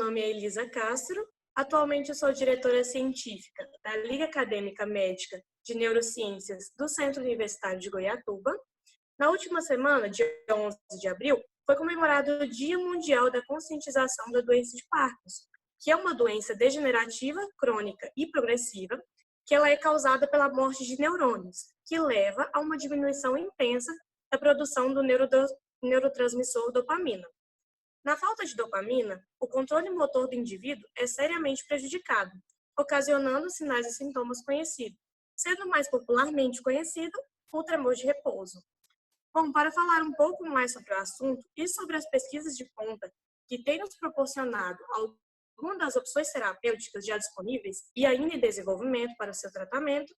nome é Elisa Castro. Atualmente eu sou diretora científica da Liga Acadêmica Médica de Neurociências do Centro Universitário de Goiatuba. Na última semana, dia 11 de abril, foi comemorado o Dia Mundial da Conscientização da Doença de Parkinson, que é uma doença degenerativa, crônica e progressiva, que ela é causada pela morte de neurônios, que leva a uma diminuição intensa da produção do neurotransmissor dopamina. Na falta de dopamina, o controle motor do indivíduo é seriamente prejudicado, ocasionando sinais e sintomas conhecidos, sendo mais popularmente conhecido o tremor de repouso. Bom, para falar um pouco mais sobre o assunto e sobre as pesquisas de ponta que têm nos proporcionado algumas das opções terapêuticas já disponíveis e ainda em desenvolvimento para o seu tratamento,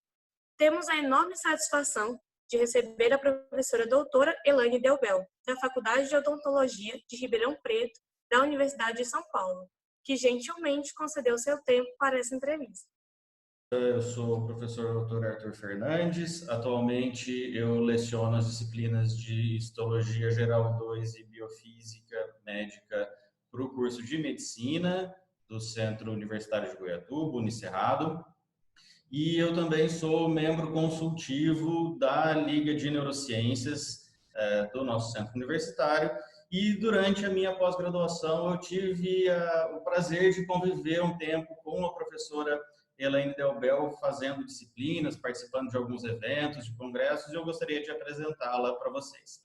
temos a enorme satisfação de receber a professora doutora Elaine Delbel, da Faculdade de Odontologia de Ribeirão Preto, da Universidade de São Paulo, que gentilmente concedeu seu tempo para essa entrevista. Eu sou o professor Dr. Arthur Fernandes. Atualmente eu leciono as disciplinas de Histologia Geral 2 e Biofísica Médica para o curso de Medicina do Centro Universitário de Goiatuba, Unicerrado. E eu também sou membro consultivo da Liga de Neurociências do nosso centro universitário. E durante a minha pós-graduação eu tive o prazer de conviver um tempo com a professora Elaine Delbel, fazendo disciplinas, participando de alguns eventos, de congressos, e eu gostaria de apresentá-la para vocês.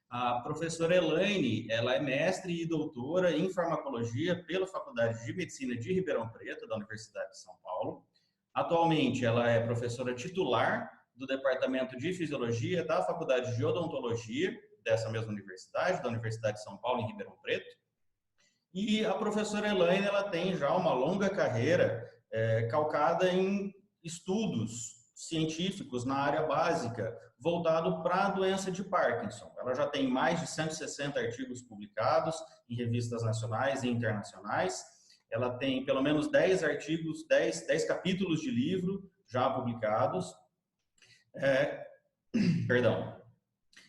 A professora Elaine, ela é mestre e doutora em farmacologia pela Faculdade de Medicina de Ribeirão Preto, da Universidade de São Paulo. Atualmente, ela é professora titular do Departamento de Fisiologia da Faculdade de Odontologia dessa mesma universidade, da Universidade de São Paulo, em Ribeirão Preto. E a professora Elaine, ela tem já uma longa carreira calcada em estudos científicos na área básica, voltado para a doença de Parkinson. Ela já tem mais de 160 artigos publicados em revistas nacionais e internacionais. Ela tem pelo menos 10 artigos, 10 capítulos de livro já publicados. Perdão.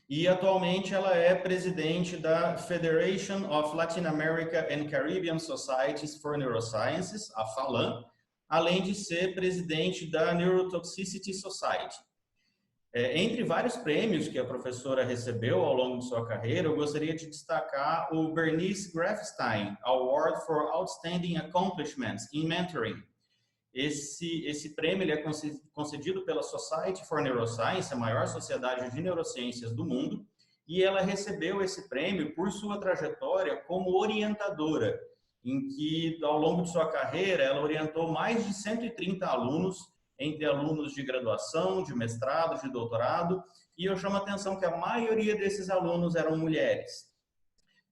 E atualmente ela é presidente da Federation of Latin America and Caribbean Societies for Neurosciences, a FALAN, além de ser presidente da Neurotoxicity Society. Entre vários prêmios que a professora recebeu ao longo de sua carreira, eu gostaria de destacar o Bernice Grafstein Award for Outstanding Accomplishments in Mentoring. Esse prêmio ele é concedido pela Society for Neuroscience, a maior sociedade de neurociências do mundo, e ela recebeu esse prêmio por sua trajetória como orientadora, em que, ao longo de sua carreira, ela orientou mais de 130 alunos, entre alunos de graduação, de mestrado, de doutorado, e eu chamo a atenção que a maioria desses alunos eram mulheres.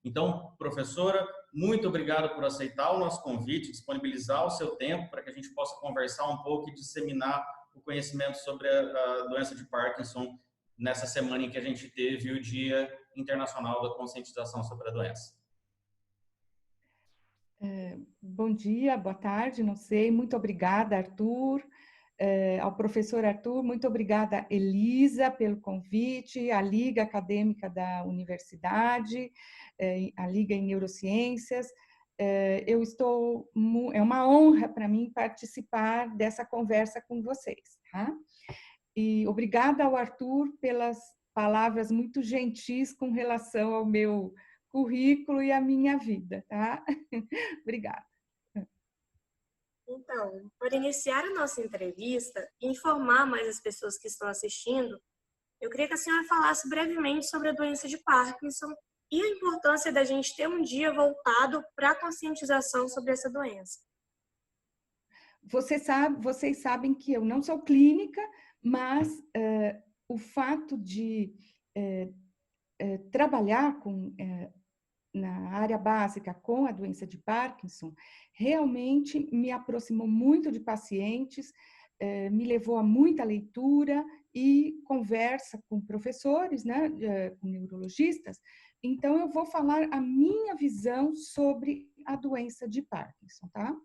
Então, professora, muito obrigado por aceitar o nosso convite, disponibilizar o seu tempo para que a gente possa conversar um pouco e disseminar o conhecimento sobre a doença de Parkinson nessa semana em que a gente teve o Dia Internacional da Conscientização sobre a Doença. Bom dia, boa tarde, não sei. Muito obrigada, Arthur, ao professor Arthur, muito obrigada, Elisa, pelo convite, à Liga Acadêmica da Universidade, a Liga em Neurociências. É uma honra para mim participar dessa conversa com vocês. Tá? E obrigada ao Arthur pelas palavras muito gentis com relação ao meu currículo e à minha vida. Tá? Obrigada. Então, para iniciar a nossa entrevista e informar mais as pessoas que estão assistindo, eu queria que a senhora falasse brevemente sobre a doença de Parkinson e a importância da gente ter um dia voltado para a conscientização sobre essa doença. Vocês sabem que eu não sou clínica, mas o fato de trabalhar na área básica com a doença de Parkinson realmente me aproximou muito de pacientes, me levou a muita leitura e conversa com professores, né, com neurologistas. Então, eu vou falar a minha visão sobre a doença de Parkinson, tá?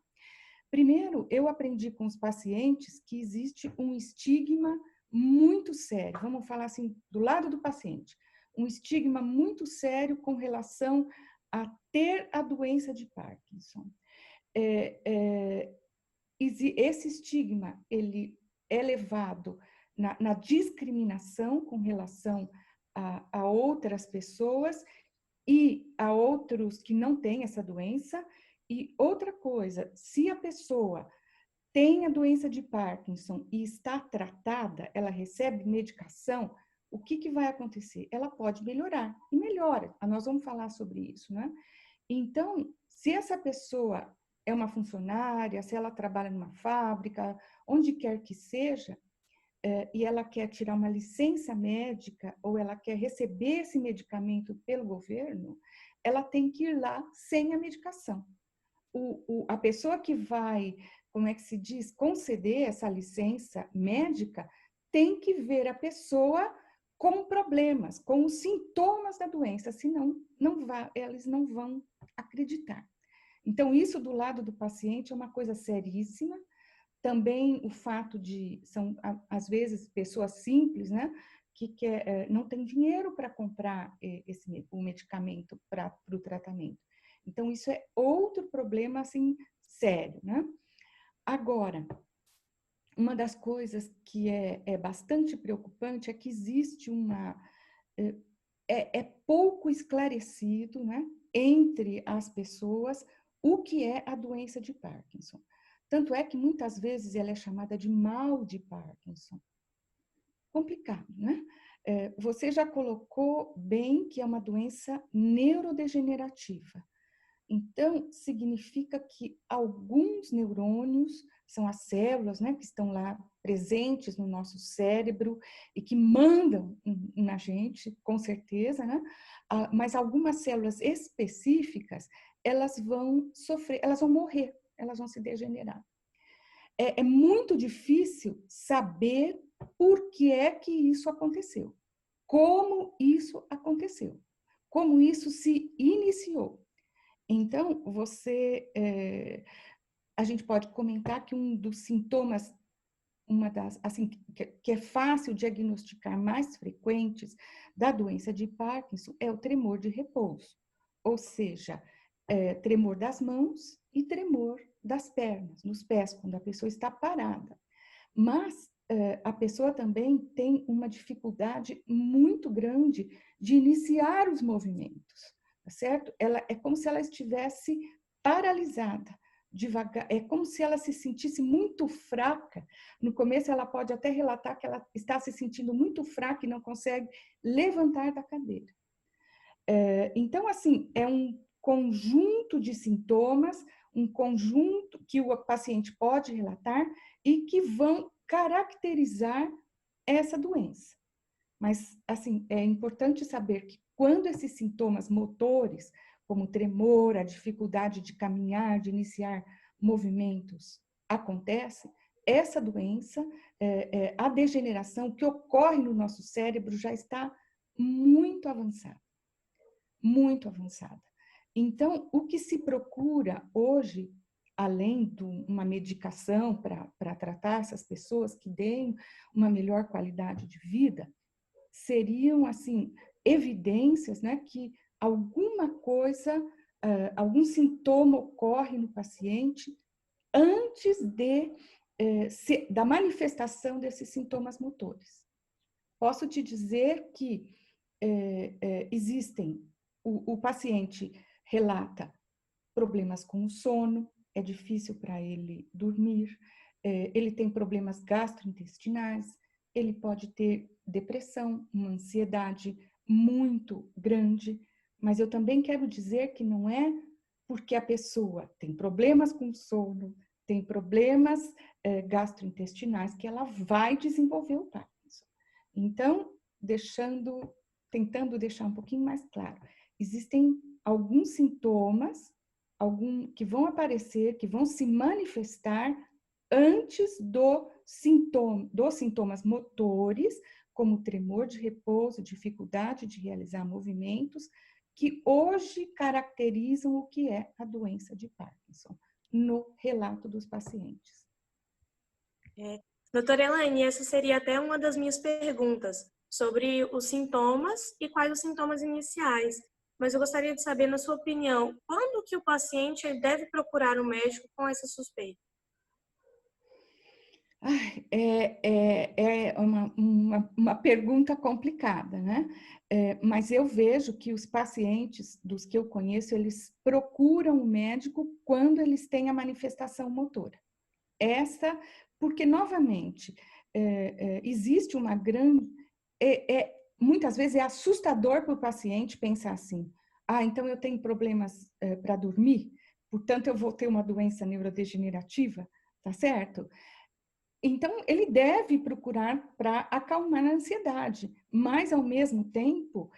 Primeiro, eu aprendi com os pacientes que existe um estigma muito sério, vamos falar assim, do lado do paciente, um estigma muito sério com relação a ter a doença de Parkinson. esse estigma ele é levado na discriminação com relação a outras pessoas e a outros que não têm essa doença. E outra coisa, se a pessoa tem a doença de Parkinson e está tratada, ela recebe medicação, o que vai acontecer? Ela pode melhorar, e melhora. Nós vamos falar sobre isso, né? Então, se essa pessoa é uma funcionária, se ela trabalha numa fábrica, onde quer que seja, e ela quer tirar uma licença médica ou ela quer receber esse medicamento pelo governo, ela tem que ir lá sem a medicação. A pessoa que vai, como é que se diz, conceder essa licença médica, tem que ver a pessoa com problemas, com os sintomas da doença, senão eles não vão acreditar. Então, isso do lado do paciente é uma coisa seríssima. Também o fato são às vezes pessoas simples, né, que não tem dinheiro para comprar o medicamento para o tratamento. Então, isso é outro problema, assim, sério, né? Agora, uma das coisas que é bastante preocupante é que existe é pouco esclarecido, né, entre as pessoas o que é a doença de Parkinson. Tanto é que muitas vezes ela é chamada de mal de Parkinson. Complicado, né? Você já colocou bem que é uma doença neurodegenerativa. Então, significa que alguns neurônios, são as células, né, que estão lá presentes no nosso cérebro e que mandam na gente, com certeza, né? Mas algumas células específicas, elas vão sofrer, elas vão morrer, elas vão se degenerar. É muito difícil saber por que é que isso aconteceu, como isso aconteceu, como isso se iniciou. Então, a gente pode comentar que um dos sintomas, assim, que é fácil diagnosticar mais frequentes da doença de Parkinson é o tremor de repouso, ou seja, tremor das mãos e tremor das pernas, nos pés, quando a pessoa está parada. Mas a pessoa também tem uma dificuldade muito grande de iniciar os movimentos, tá certo? É como se ela estivesse paralisada, devagar, é como se ela se sentisse muito fraca. No começo ela pode até relatar que ela está se sentindo muito fraca e não consegue levantar da cadeira. Então, assim, é um conjunto de sintomas, um conjunto que o paciente pode relatar e que vão caracterizar essa doença. Mas, assim, é importante saber que quando esses sintomas motores, como tremor, a dificuldade de caminhar, de iniciar movimentos, acontecem, essa doença, a degeneração que ocorre no nosso cérebro já está muito avançada. Muito avançada. Então, o que se procura hoje, além de uma medicação para tratar essas pessoas que deem uma melhor qualidade de vida, seriam, assim, evidências, né, que alguma coisa, algum sintoma ocorre no paciente antes da manifestação desses sintomas motores. Posso te dizer que existem, o paciente relata problemas com o sono, é difícil para ele dormir, ele tem problemas gastrointestinais, ele pode ter depressão, uma ansiedade muito grande, mas eu também quero dizer que não é porque a pessoa tem problemas com o sono, tem problemas gastrointestinais que ela vai desenvolver o Parkinson. Então, tentando deixar um pouquinho mais claro, existem alguns sintomas que vão aparecer, que vão se manifestar antes dos sintomas motores, como tremor de repouso, dificuldade de realizar movimentos, que hoje caracterizam o que é a doença de Parkinson, no relato dos pacientes. Doutora Elaine, essa seria até uma das minhas perguntas, sobre os sintomas e quais os sintomas iniciais. mas eu gostaria de saber, na sua opinião, quando que o paciente deve procurar um médico com essa suspeita? Ai, é uma pergunta complicada, né? Mas eu vejo que os pacientes dos que eu conheço, eles procuram o médico quando eles têm a manifestação motora. Essa, porque, novamente, existe uma grande... muitas vezes é assustador para o paciente pensar assim, então eu tenho problemas para dormir, portanto eu vou ter uma doença neurodegenerativa, tá certo? Então, ele deve procurar para acalmar a ansiedade, mas, ao mesmo tempo,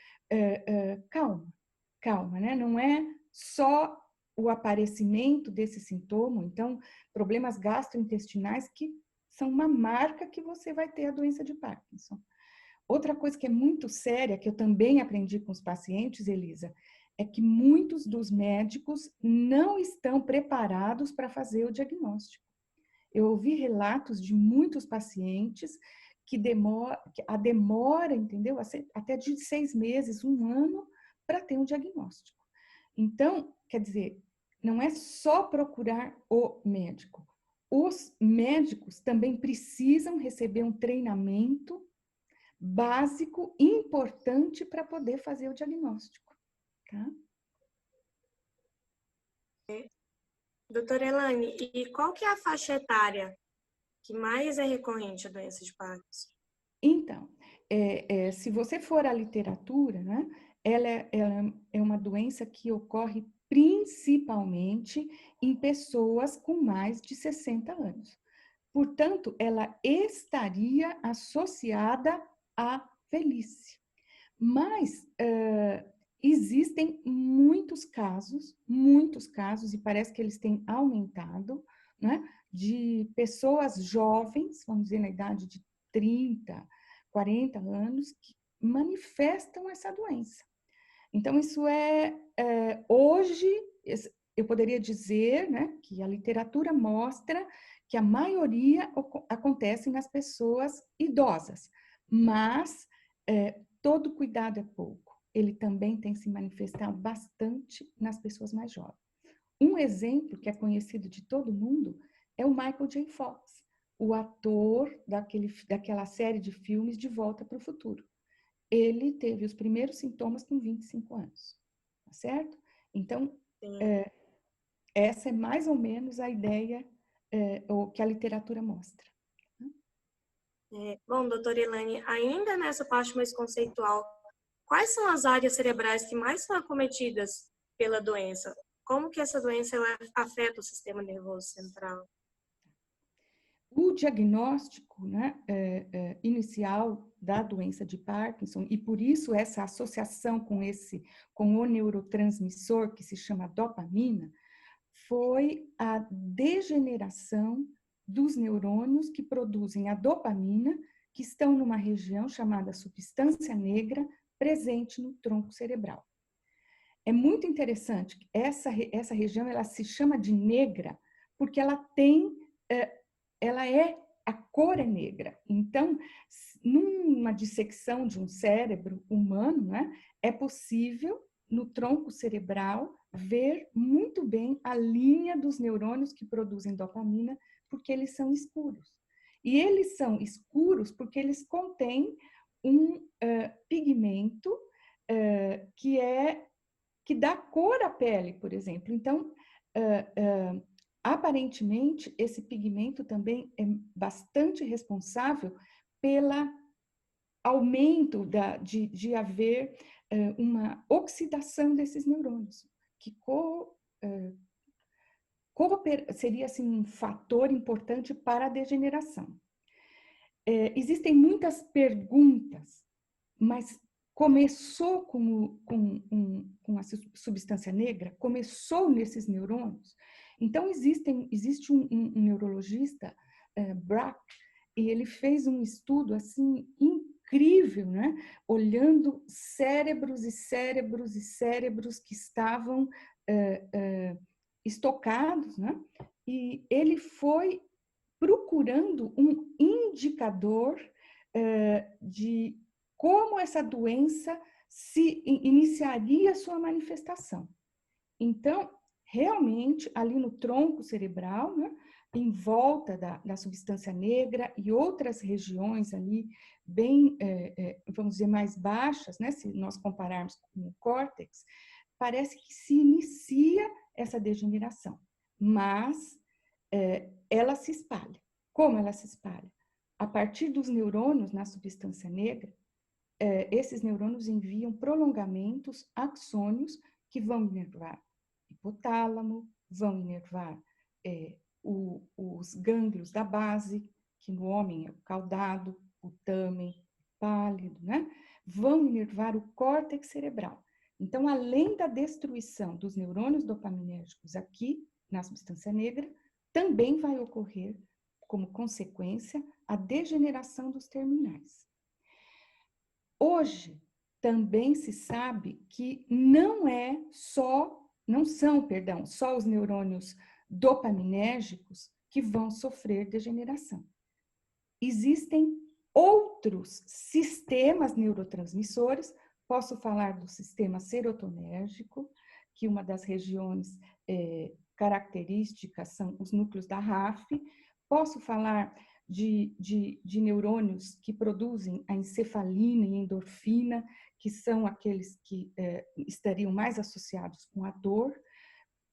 calma, né? Não é só o aparecimento desse sintoma, então, problemas gastrointestinais que são uma marca que você vai ter a doença de Parkinson. Outra coisa que é muito séria, que eu também aprendi com os pacientes, Elisa, é que muitos dos médicos não estão preparados para fazer o diagnóstico. Eu ouvi relatos de muitos pacientes que a demora, entendeu? Até de 6 meses, 1 ano, para ter um diagnóstico. Então, quer dizer, não é só procurar o médico. Os médicos também precisam receber um treinamento básico, importante, para poder fazer o diagnóstico, tá? Doutora Elaine, e qual que é a faixa etária que mais é recorrente a doença de Parkinson? Então, se você for à literatura, né, ela é uma doença que ocorre principalmente em pessoas com mais de 60 anos. Portanto, ela estaria associada à velhice. Mas existem muitos casos, e parece que eles têm aumentado, né, de pessoas jovens, vamos dizer, na idade de 30, 40 anos, que manifestam essa doença. Então, isso hoje, eu poderia dizer, né, que a literatura mostra que a maioria acontece nas pessoas idosas, mas todo cuidado é pouco. Ele também tem se manifestado bastante nas pessoas mais jovens. Um exemplo que é conhecido de todo mundo é o Michael J. Fox, o ator daquela série de filmes De Volta para o Futuro. Ele teve os primeiros sintomas com 25 anos, tá certo? Então, essa é mais ou menos a ideia o que a literatura mostra. Bom, doutora Elaine, ainda nessa parte mais conceitual, quais são as áreas cerebrais que mais são acometidas pela doença? Como que essa doença ela afeta o sistema nervoso central? O diagnóstico, né, inicial da doença de Parkinson, e por isso essa associação com o neurotransmissor que se chama dopamina, foi a degeneração dos neurônios que produzem a dopamina, que estão numa região chamada substância negra, presente no tronco cerebral. É muito interessante que essa região ela se chama de negra porque a cor é negra. Então, numa dissecção de um cérebro humano, né, é possível, no tronco cerebral, ver muito bem a linha dos neurônios que produzem dopamina, porque eles são escuros. E eles são escuros porque eles contêm um pigmento que dá cor à pele, por exemplo. Então, aparentemente, esse pigmento também é bastante responsável pelo aumento de haver uma oxidação desses neurônios, que seria assim, um fator importante para a degeneração. Existem muitas perguntas, mas começou com a substância negra, começou nesses neurônios. Então, existe um neurologista, Brack, e ele fez um estudo assim incrível, né? Olhando cérebros e cérebros e cérebros que estavam estocados, né? E ele foi procurando um indicador de como essa doença se iniciaria a sua manifestação. Então, realmente, ali no tronco cerebral, né, em volta da substância negra e outras regiões ali bem, vamos dizer, mais baixas, né, se nós compararmos com o córtex, parece que se inicia essa degeneração, mas ela se espalha. Como ela se espalha? A partir dos neurônios na substância negra, esses neurônios enviam prolongamentos axônios que vão inervar hipotálamo, vão inervar os gânglios da base, que no homem é o caudado, o tâmen, pálido, né? Vão inervar o córtex cerebral. Então, além da destruição dos neurônios dopaminérgicos aqui na substância negra, também vai ocorrer, como consequência, a degeneração dos terminais. Hoje, também se sabe que não são só os neurônios dopaminérgicos que vão sofrer degeneração. Existem outros sistemas neurotransmissores. Posso falar do sistema serotonérgico, que uma das regiões características são os núcleos da RAF. Posso falar de neurônios que produzem a encefalina e endorfina, que são aqueles que estariam mais associados com a dor.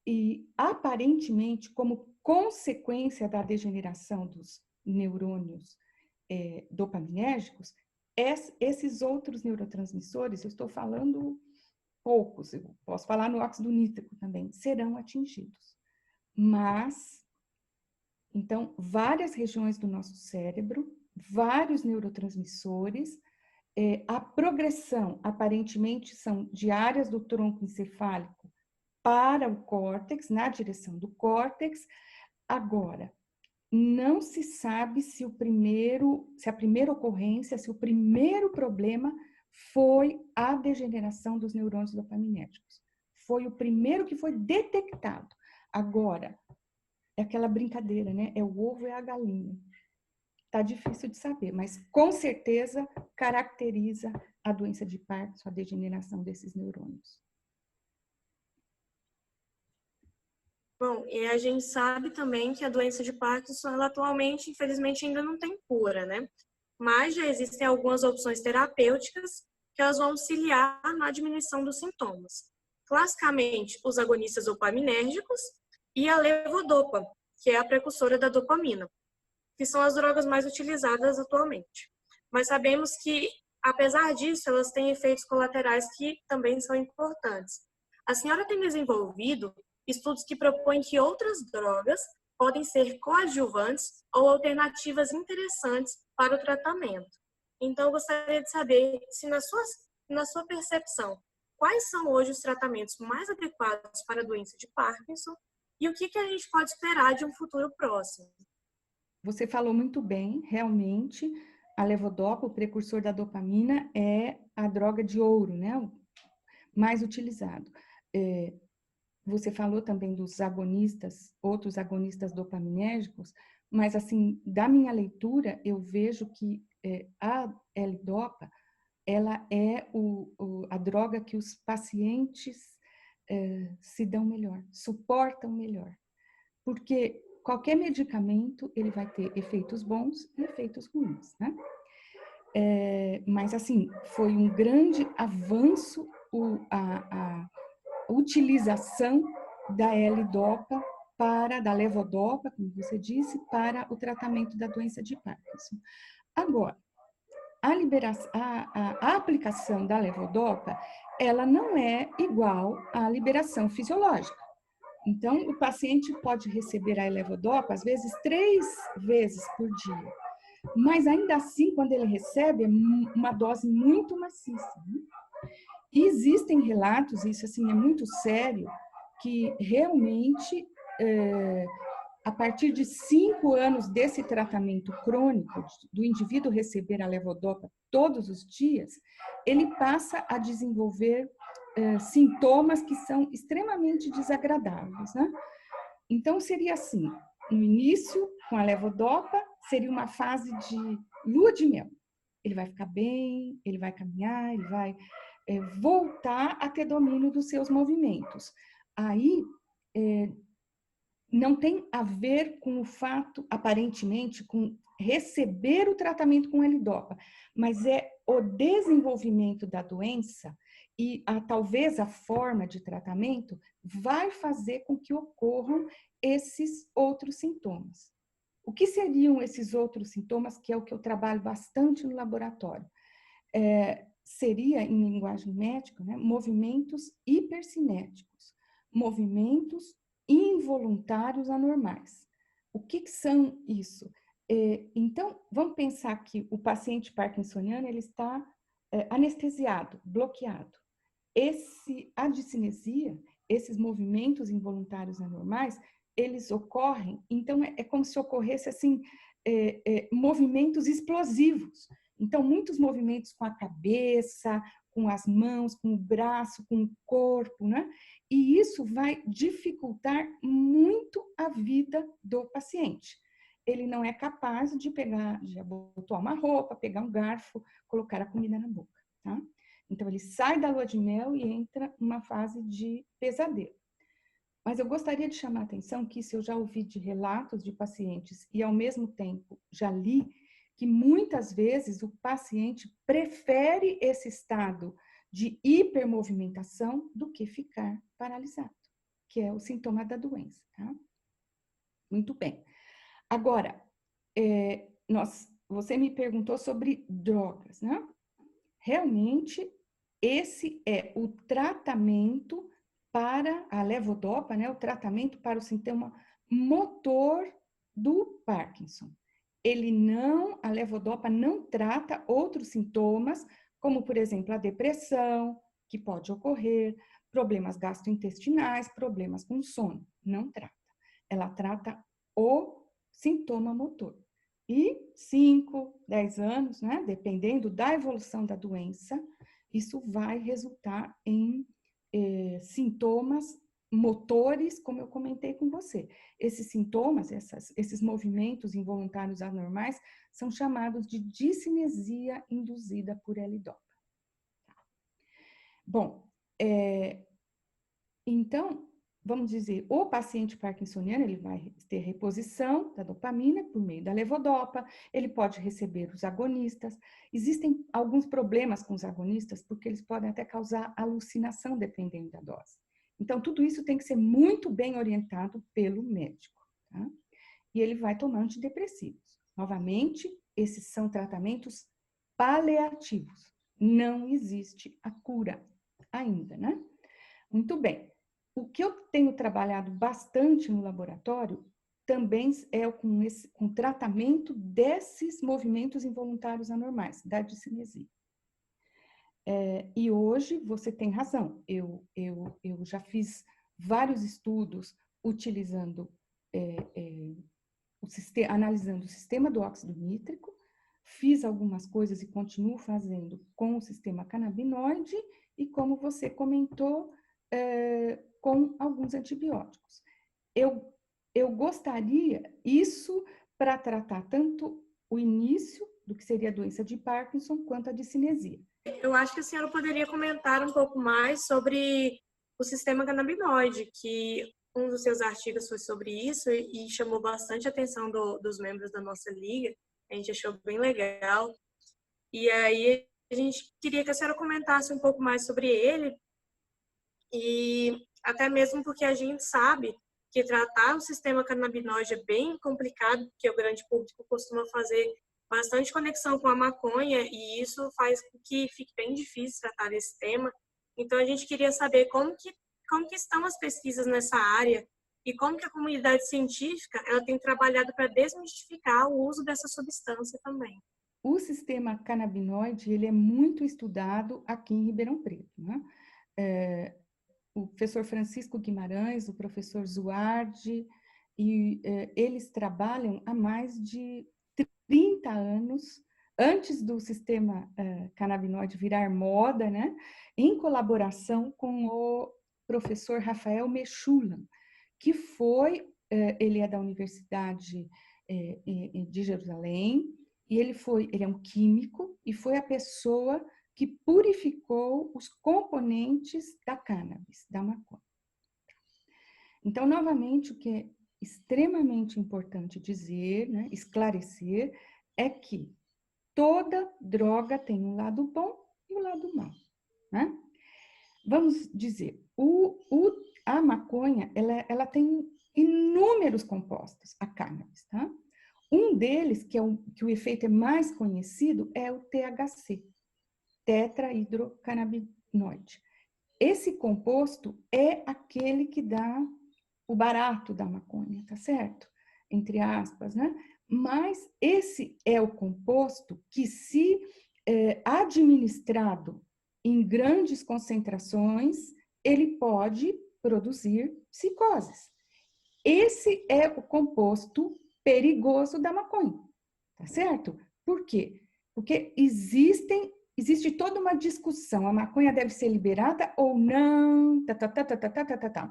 E, aparentemente, como consequência da degeneração dos neurônios dopaminérgicos, esses outros neurotransmissores, eu estou falando poucos, eu posso falar no óxido nítrico também, serão atingidos. Mas, então, várias regiões do nosso cérebro, vários neurotransmissores, a progressão, aparentemente, são de áreas do tronco encefálico para o córtex, na direção do córtex. Agora, não se sabe se a primeira ocorrência, se o primeiro problema foi a degeneração dos neurônios dopaminérgicos. Foi o primeiro que foi detectado. Agora, é aquela brincadeira, né? É o ovo e a galinha. Tá difícil de saber, mas com certeza caracteriza a doença de Parkinson, a degeneração desses neurônios. Bom, e a gente sabe também que a doença de Parkinson, ela atualmente, infelizmente, ainda não tem cura, né? Mas já existem algumas opções terapêuticas que elas vão auxiliar na diminuição dos sintomas. Classicamente, os agonistas dopaminérgicos e a levodopa, que é a precursora da dopamina, que são as drogas mais utilizadas atualmente. Mas sabemos que, apesar disso, elas têm efeitos colaterais que também são importantes. A senhora tem desenvolvido estudos que propõem que outras drogas podem ser coadjuvantes ou alternativas interessantes para o tratamento. Então, eu gostaria de saber se, na sua percepção, quais são hoje os tratamentos mais adequados para a doença de Parkinson e o que a gente pode esperar de um futuro próximo. Você falou muito bem, realmente, a levodopa, o precursor da dopamina, é a droga de ouro, né? O mais utilizado. Você falou também dos agonistas, outros agonistas dopaminérgicos, mas, assim, da minha leitura, eu vejo que a L-dopa, ela é a droga que os pacientes se dão melhor, suportam melhor. Porque qualquer medicamento, ele vai ter efeitos bons e efeitos ruins, né? Mas, assim, foi um grande avanço a utilização da L-dopa da levodopa, como você disse, para o tratamento da doença de Parkinson. Agora, a aplicação da levodopa, ela não é igual à liberação fisiológica. Então, o paciente pode receber a levodopa, às vezes, 3 vezes por dia. Mas, ainda assim, quando ele recebe, é uma dose muito maciça, né? E existem relatos, isso assim é muito sério, que realmente, a partir de 5 anos desse tratamento crônico, do indivíduo receber a levodopa todos os dias, ele passa a desenvolver sintomas que são extremamente desagradáveis, né? Então, seria assim, no início, com a levodopa, seria uma fase de lua de mel. Ele vai ficar bem, ele vai caminhar, ele vai voltar a ter domínio dos seus movimentos. Aí, não tem a ver com o fato, aparentemente, com receber o tratamento com L-Dopa, mas é o desenvolvimento da doença e talvez a forma de tratamento vai fazer com que ocorram esses outros sintomas. O que seriam esses outros sintomas, que é o que eu trabalho bastante no laboratório? Seria, em linguagem médica, né, movimentos hipercinéticos, movimentos involuntários anormais. O que são isso? Então, vamos pensar que o paciente parkinsoniano ele está anestesiado, bloqueado. A discinesia, esses movimentos involuntários anormais, eles ocorrem, então é como se ocorresse assim, movimentos explosivos. Então, muitos movimentos com a cabeça, com as mãos, com o braço, com o corpo, né? E isso vai dificultar muito a vida do paciente. Ele não é capaz de pegar, de botar uma roupa, pegar um garfo, colocar a comida na boca, tá? Então, ele sai da lua de mel e entra numa fase de pesadelo. Mas eu gostaria de chamar a atenção que isso eu já ouvi de relatos de pacientes e, ao mesmo tempo, já li que muitas vezes o paciente prefere esse estado de hipermovimentação do que ficar paralisado, que é o sintoma da doença, tá? Muito bem. Agora, você me perguntou sobre drogas, né? Realmente, esse é o tratamento para a levodopa, né? O tratamento para o sintoma motor do Parkinson. A levodopa não trata outros sintomas, como, por exemplo, a depressão, que pode ocorrer, problemas gastrointestinais, problemas com sono. Não trata. Ela trata o sintoma motor. E 5, 10 anos, né, dependendo da evolução da doença, isso vai resultar em sintomas motores, como eu comentei com você. Esses sintomas, esses movimentos involuntários anormais, são chamados de discinesia induzida por L-Dopa. Bom, então, vamos dizer, o paciente parkinsoniano, ele vai ter reposição da dopamina por meio da levodopa, ele pode receber os agonistas. Existem alguns problemas com os agonistas, porque eles podem até causar alucinação, dependendo da dose. Então, tudo isso tem que ser muito bem orientado pelo médico, tá? E ele vai tomar antidepressivos. Novamente, esses são tratamentos paliativos. Não existe a cura ainda, né? Muito bem. O que eu tenho trabalhado bastante no laboratório também é com tratamento desses movimentos involuntários anormais, da discinesia. E hoje você tem razão, eu já fiz vários estudos utilizando, analisando o sistema do óxido nítrico, fiz algumas coisas e continuo fazendo com o sistema canabinoide e, como você comentou, com alguns antibióticos. Eu gostaria isso para tratar tanto o início do que seria a doença de Parkinson quanto a discinesia. Eu acho que a senhora poderia comentar um pouco mais sobre o sistema canabinoide, que um dos seus artigos foi sobre isso e chamou bastante a atenção dos membros da nossa liga. A gente achou bem legal. E aí a gente queria que a senhora comentasse um pouco mais sobre ele, e até mesmo porque a gente sabe que tratar o sistema canabinoide é bem complicado, porque o grande público costuma fazer bastante conexão com a maconha e isso faz com que fique bem difícil tratar esse tema. Então a gente queria saber como que estão as pesquisas nessa área e como que a comunidade científica ela tem trabalhado para desmistificar o uso dessa substância também. O sistema canabinoide ele é muito estudado aqui em Ribeirão Preto, né? O professor Francisco Guimarães, o professor Zuardi, e eles trabalham há mais de 30 anos, antes do sistema canabinoide virar moda, né? Em colaboração com o professor Rafael Mechulam, que ele é da Universidade de Jerusalém, e ele é um químico, e foi a pessoa que purificou os componentes da cannabis, da maconha. Então, novamente, o que é extremamente importante dizer, né, esclarecer, é que toda droga tem um lado bom e um lado mau, né? Vamos dizer, a maconha, ela tem inúmeros compostos, a cannabis, tá? Um deles, que o efeito é mais conhecido, é o THC, tetrahidrocannabinoide. Esse composto é aquele que dá o barato da maconha, tá certo? Entre aspas, né? Mas esse é o composto que, se administrado em grandes concentrações, ele pode produzir psicoses. Esse é o composto perigoso da maconha, tá certo? Por quê? Porque existe toda uma discussão, a maconha deve ser liberada ou não,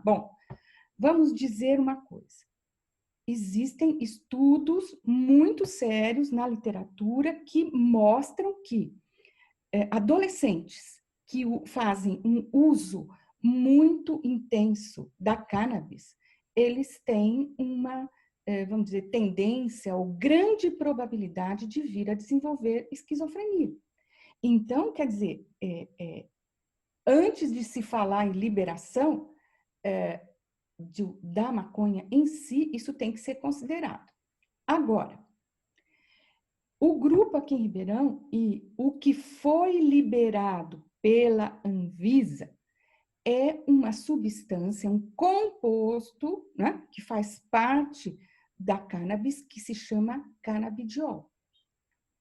Bom, vamos dizer uma coisa. Existem estudos muito sérios na literatura que mostram que adolescentes que fazem um uso muito intenso da cannabis, eles têm uma, vamos dizer, tendência ou grande probabilidade de vir a desenvolver esquizofrenia. Então, quer dizer, antes de se falar em liberação da maconha em si, isso tem que ser considerado. Agora, o grupo aqui em Ribeirão e o que foi liberado pela Anvisa é uma substância, um composto, né, que faz parte da cannabis, que se chama canabidiol.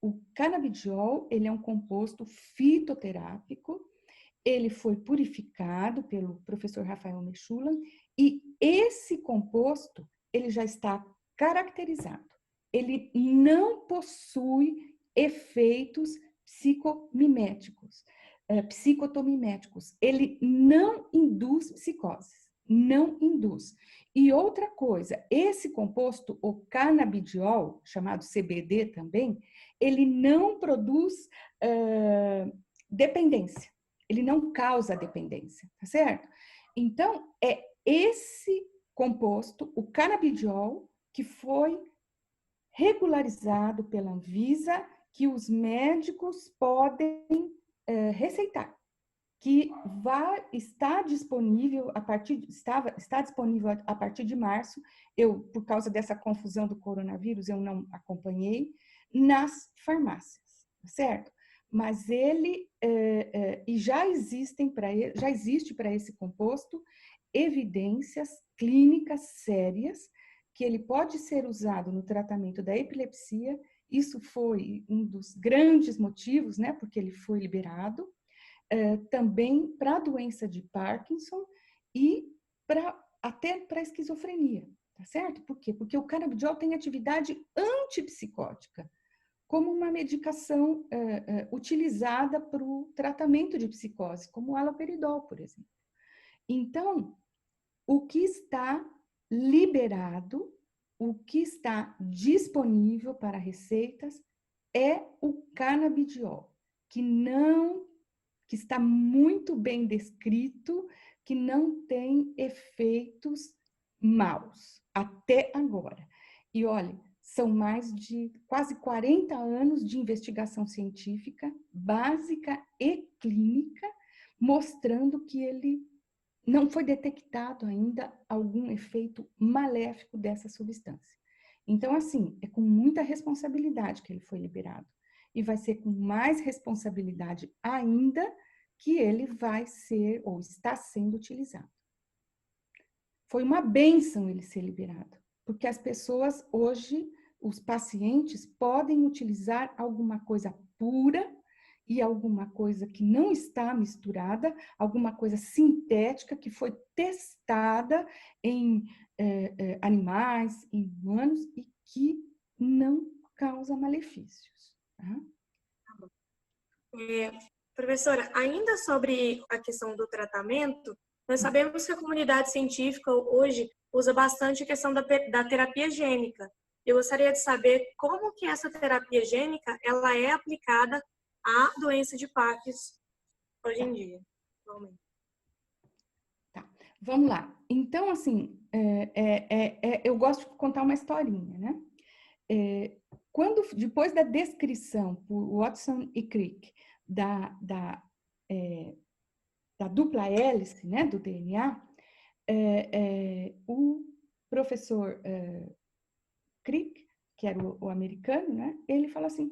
O canabidiol, ele é um composto fitoterápico, ele foi purificado pelo professor Rafael Mechulam e esse composto, ele já está caracterizado. Ele não possui efeitos psicotomiméticos. Ele não induz psicoses, não induz. E outra coisa, esse composto, o canabidiol, chamado CBD também, ele não produz dependência. Ele não causa dependência, tá certo? Então, é esse composto, o canabidiol, que foi regularizado pela Anvisa, que os médicos podem receitar, que está disponível está disponível a partir de março. Eu, por causa dessa confusão do coronavírus, eu não acompanhei, nas farmácias, certo? Mas ele, e já existe para esse composto evidências clínicas sérias que ele pode ser usado no tratamento da epilepsia. Isso foi um dos grandes motivos, né, porque ele foi liberado, também para a doença de Parkinson e até para a esquizofrenia, tá certo? Por quê? Porque o canabidiol tem atividade antipsicótica, como uma medicação utilizada para o tratamento de psicose, como o haloperidol, por exemplo. Então, o que está liberado, o que está disponível para receitas é o canabidiol, que está muito bem descrito, que não tem efeitos maus, até agora. E olha, são mais de quase 40 anos de investigação científica, básica e clínica, mostrando que ele não foi detectado ainda algum efeito maléfico dessa substância. Então, assim, é com muita responsabilidade que ele foi liberado. E vai ser com mais responsabilidade ainda que ele vai ser ou está sendo utilizado. Foi uma bênção ele ser liberado, porque as pessoas hoje, os pacientes, podem utilizar alguma coisa pura e alguma coisa que não está misturada, alguma coisa sintética que foi testada em animais, em humanos, e que não causa malefícios. Tá? Professora, ainda sobre a questão do tratamento, nós sabemos que a comunidade científica hoje usa bastante a questão da terapia gênica. Eu gostaria de saber como que essa terapia gênica ela é aplicada a doença de Parkinson hoje em dia. Atualmente. Tá, vamos lá. Então, assim, eu gosto de contar uma historinha, né? Depois da descrição por Watson e Crick da dupla hélice, né, do DNA, o professor Crick, que era o americano, né, ele fala assim,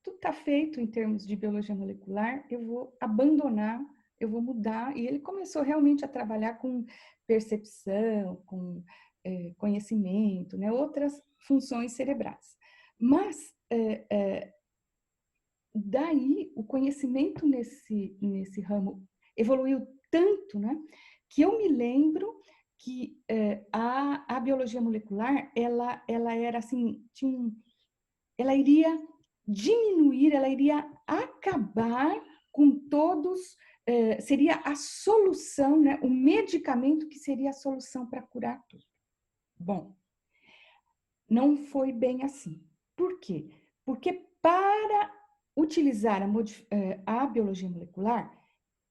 tudo está feito em termos de biologia molecular, eu vou abandonar, eu vou mudar. E ele começou realmente a trabalhar com percepção, com conhecimento, né, outras funções cerebrais. Mas daí o conhecimento nesse ramo evoluiu tanto, né, que eu me lembro que a biologia molecular ela era assim, ela iria diminuir, ela iria acabar com todos, seria a solução, né, o medicamento que seria a solução para curar tudo. Bom, não foi bem assim. Por quê? Porque para utilizar a biologia molecular,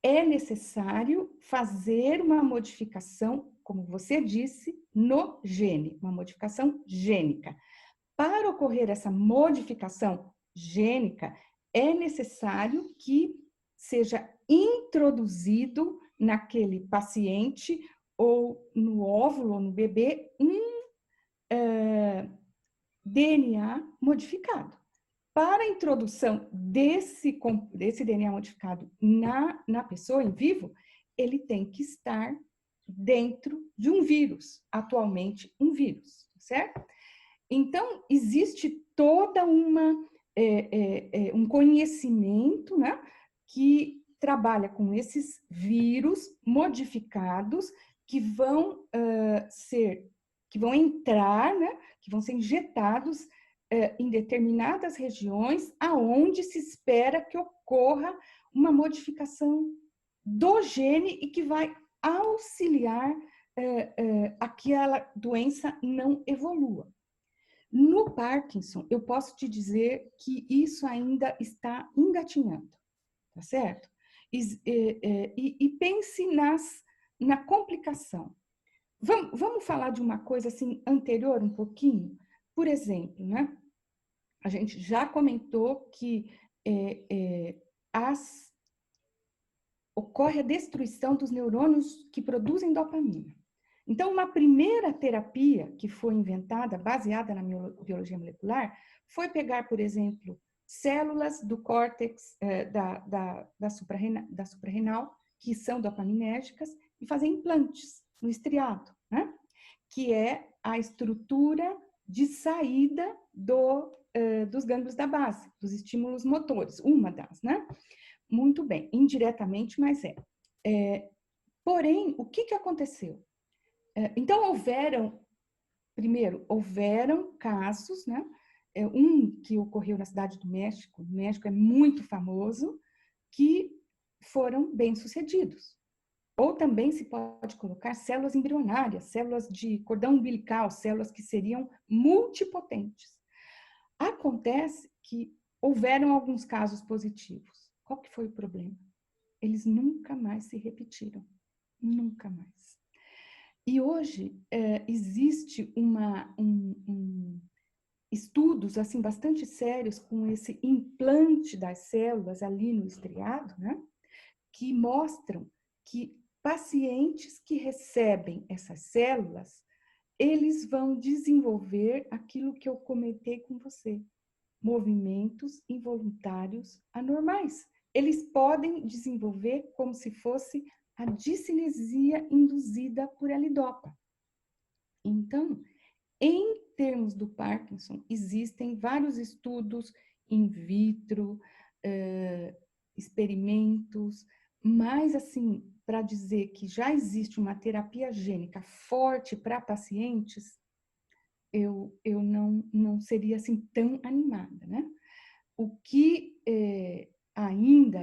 é necessário fazer uma modificação, como você disse, no gene, uma modificação gênica. Para ocorrer essa modificação gênica, é necessário que seja introduzido naquele paciente ou no óvulo ou no bebê DNA modificado. Para a introdução desse DNA modificado na pessoa, em vivo, ele tem que estar dentro de um vírus, atualmente um vírus, certo? Então, existe toda um conhecimento, né, que trabalha com esses vírus modificados que vão entrar, né, que vão ser injetados em determinadas regiões aonde se espera que ocorra uma modificação do gene e que vai auxiliar aquela doença não evolua. No Parkinson, eu posso te dizer que isso ainda está engatinhando, tá certo? E pense na complicação. Vamos falar de uma coisa assim anterior um pouquinho? Por exemplo, né? A gente já comentou que ocorre a destruição dos neurônios que produzem dopamina. Então, uma primeira terapia que foi inventada, baseada na biologia molecular, foi pegar, por exemplo, células do córtex da suprarrenal, que são dopaminérgicas, e fazer implantes no estriado, né? Que é a estrutura de saída dos gânglios da base, dos estímulos motores, uma das, né? Muito bem, indiretamente, mas porém, o que aconteceu? Então, houveram casos, né? Um que ocorreu na cidade do México, o México é muito famoso, que foram bem-sucedidos. Ou também se pode colocar células embrionárias, células de cordão umbilical, células que seriam multipotentes. Acontece que houveram alguns casos positivos. Qual que foi o problema? Eles nunca mais se repetiram. Nunca mais. E hoje existe estudos assim bastante sérios com esse implante das células ali no estriado, né? Que mostram que pacientes que recebem essas células, eles vão desenvolver aquilo que eu comentei com você, movimentos involuntários anormais. Eles podem desenvolver como se fosse a discinesia induzida por L-Dopa. Então, em termos do Parkinson, existem vários estudos in vitro, experimentos, mas assim, para dizer que já existe uma terapia gênica forte para pacientes, eu não seria assim tão animada, né? O que ainda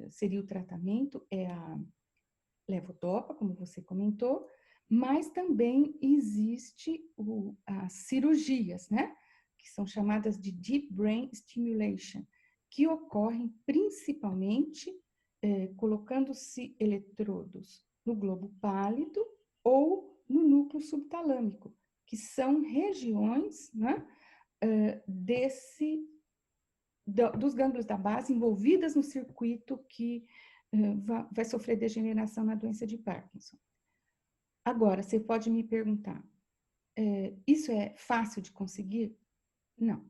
seria o tratamento é a levodopa, como você comentou, mas também existe as cirurgias, né? Que são chamadas de Deep Brain Stimulation, que ocorrem principalmente colocando-se eletrodos no globo pálido ou no núcleo subtalâmico, que são regiões, né, dos gânglios da base envolvidas no circuito que vai sofrer degeneração na doença de Parkinson. Agora, você pode me perguntar, isso é fácil de conseguir? Não.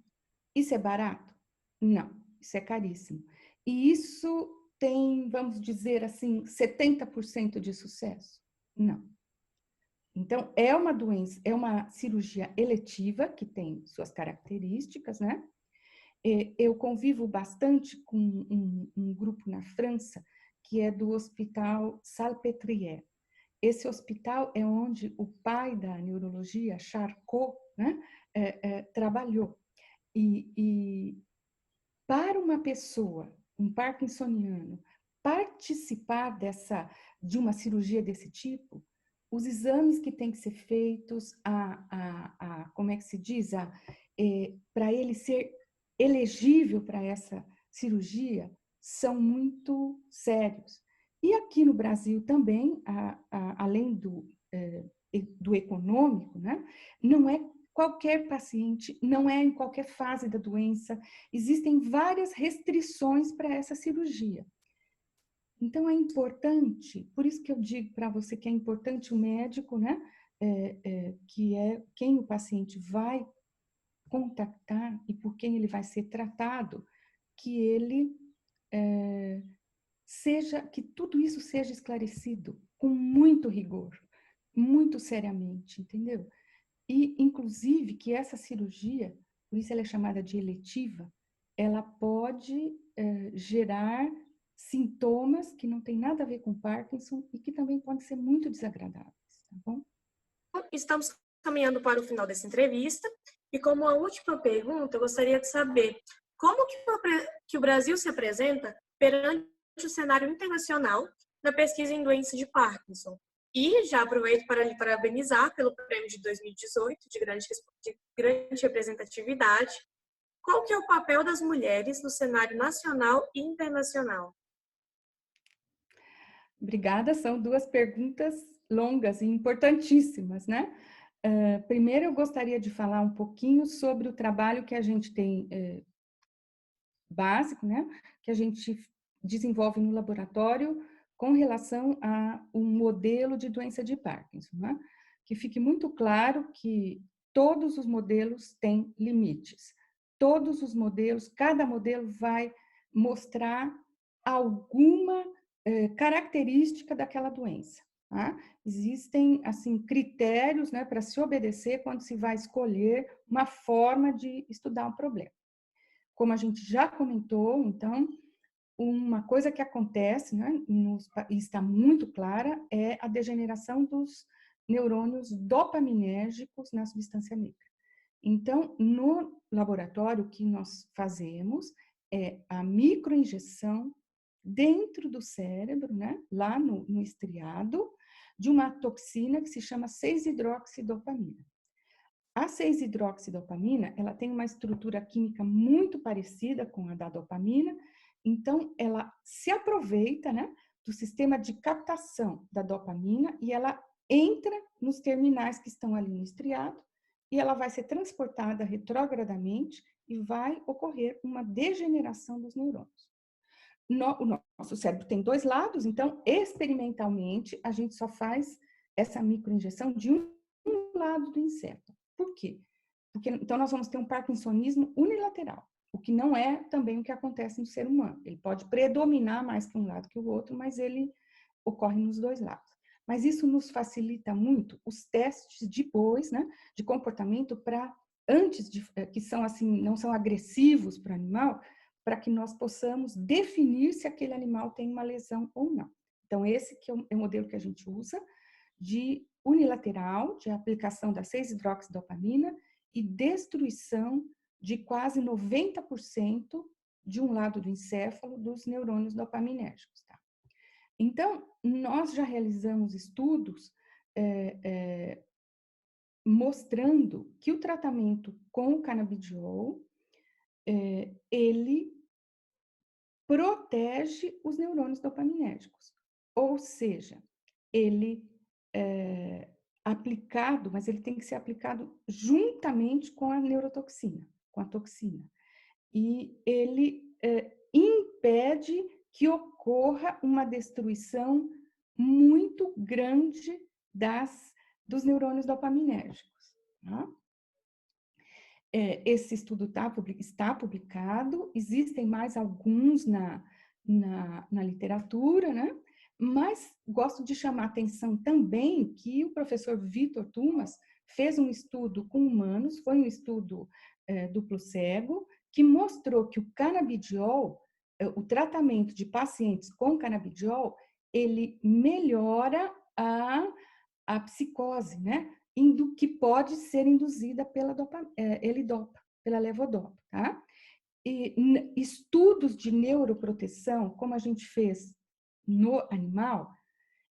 Isso é barato? Não. Isso é caríssimo. E isso tem, vamos dizer assim, 70% de sucesso? Não. Então, é uma doença, é uma cirurgia eletiva que tem suas características, né? Eu convivo bastante com um grupo na França que é do Hospital Salpêtrière. Esse hospital é onde o pai da neurologia, Charcot, né, trabalhou. E para uma pessoa, um parkinsoniano, participar de uma cirurgia desse tipo, os exames que têm que ser feitos, como é que se diz, para ele ser elegível para essa cirurgia, são muito sérios. E aqui no Brasil também, além do econômico, né, não é qualquer paciente, não é em qualquer fase da doença, existem várias restrições para essa cirurgia. Então, é importante, por isso que eu digo para você que é importante o médico, né, que é quem o paciente vai contactar e por quem ele vai ser tratado, que ele que tudo isso seja esclarecido com muito rigor, muito seriamente, entendeu? E, inclusive, que essa cirurgia, por isso ela é chamada de eletiva, ela pode gerar sintomas que não tem nada a ver com Parkinson e que também podem ser muito desagradáveis, tá bom? Estamos caminhando para o final dessa entrevista e, como a última pergunta, eu gostaria de saber como que o Brasil se apresenta perante o cenário internacional na pesquisa em doença de Parkinson. E já aproveito para lhe parabenizar pelo prêmio de 2018 de grande representatividade. Qual que é o papel das mulheres no cenário nacional e internacional? Obrigada, são duas perguntas longas e importantíssimas, né? Primeiro, eu gostaria de falar um pouquinho sobre o trabalho que a gente tem básico, né? Que a gente desenvolve no laboratório com relação a um modelo de doença de Parkinson, né? Que fique muito claro que todos os modelos têm limites. Todos os modelos, cada modelo vai mostrar alguma característica daquela doença. Tá? Existem assim critérios, né, para se obedecer quando se vai escolher uma forma de estudar um problema. Como a gente já comentou, então, uma coisa que acontece, né, e está muito clara, é a degeneração dos neurônios dopaminérgicos na substância negra. Então, no laboratório, o que nós fazemos é a microinjeção dentro do cérebro, né, lá no estriado, de uma toxina que se chama 6-hidroxidopamina. A 6-hidroxidopamina, ela tem uma estrutura química muito parecida com a da dopamina, então ela se aproveita, né, do sistema de captação da dopamina e ela entra nos terminais que estão ali no estriado e ela vai ser transportada retrogradamente e vai ocorrer uma degeneração dos neurônios. O nosso cérebro tem dois lados, então experimentalmente a gente só faz essa microinjeção de um lado do encéfalo. Por quê? Porque então nós vamos ter um parkinsonismo unilateral, o que não é também o que acontece no ser humano. Ele pode predominar mais que um lado que o outro, mas ele ocorre nos dois lados. Mas isso nos facilita muito os testes depois, né, de comportamento para antes de que são assim, não são agressivos para o animal, para que nós possamos definir se aquele animal tem uma lesão ou não. Então esse que é o modelo que a gente usa de unilateral, de aplicação da 6-hidroxidopamina e destruição de quase 90% de um lado do encéfalo dos neurônios dopaminérgicos. Tá? Então, nós já realizamos estudos mostrando que o tratamento com o canabidiol, ele protege os neurônios dopaminérgicos. Ou seja, ele é aplicado, mas ele tem que ser aplicado juntamente com a neurotoxina, com a toxina. E ele impede que ocorra uma destruição muito grande dos neurônios dopaminérgicos. Tá? Esse estudo está publicado, existem mais alguns na literatura, né? Mas gosto de chamar a atenção também que o professor Vitor Tumas fez um estudo com humanos, foi um estudo duplo cego, que mostrou que o canabidiol, o tratamento de pacientes com canabidiol, ele melhora a psicose, né? Que pode ser induzida pela L-Dopa, pela levodopa, tá? E estudos de neuroproteção, como a gente fez no animal,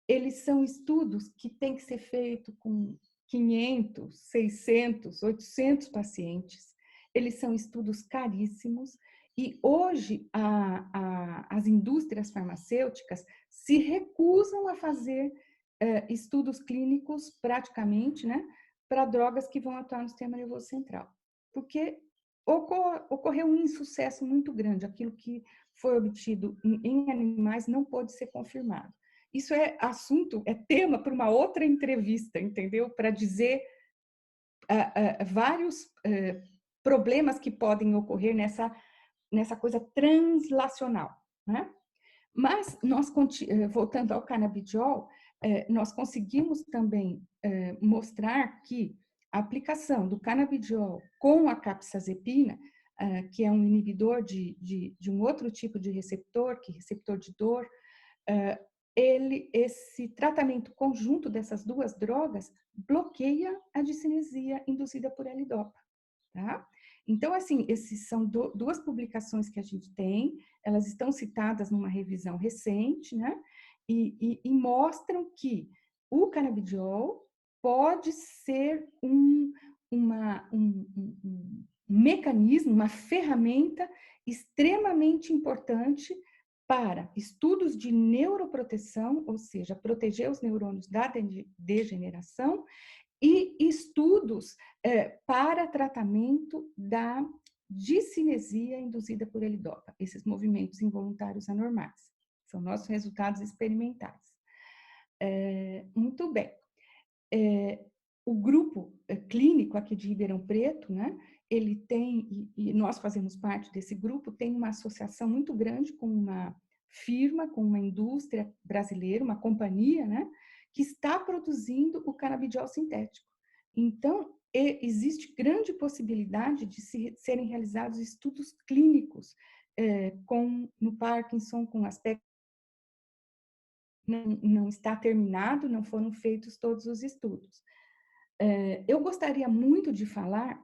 eles são estudos que têm que ser feitos com 500, 600, 800 pacientes. Eles são estudos caríssimos e hoje as indústrias farmacêuticas se recusam a fazer estudos clínicos praticamente, né, para drogas que vão atuar no sistema nervoso central, porque ocorreu um insucesso muito grande, aquilo que foi obtido em animais não pode ser confirmado. Isso é assunto, é tema para uma outra entrevista, entendeu? Para dizer vários problemas que podem ocorrer nessa coisa translacional, né? Mas nós, voltando ao canabidiol, nós conseguimos também mostrar que a aplicação do canabidiol com a capsazepina, que é um inibidor de um outro tipo de receptor, que é receptor de dor, esse tratamento conjunto dessas duas drogas bloqueia a discinesia induzida por L-Dopa, tá? Então, assim, esses são duas publicações que a gente tem, elas estão citadas numa revisão recente, né? E mostram que o canabidiol pode ser um mecanismo, uma ferramenta extremamente importante para estudos de neuroproteção, ou seja, proteger os neurônios da degeneração, e estudos para tratamento da discinesia induzida por L-Dopa, esses movimentos involuntários anormais. São nossos resultados experimentais. Muito bem. O grupo clínico aqui de Ribeirão Preto, né, ele tem, e nós fazemos parte desse grupo, tem uma associação muito grande com uma firma, com uma indústria brasileira, uma companhia, né, que está produzindo o canabidiol sintético. Então, existe grande possibilidade de serem realizados estudos clínicos no Parkinson, com aspectos. Não está terminado, não foram feitos todos os estudos. Eu gostaria muito de falar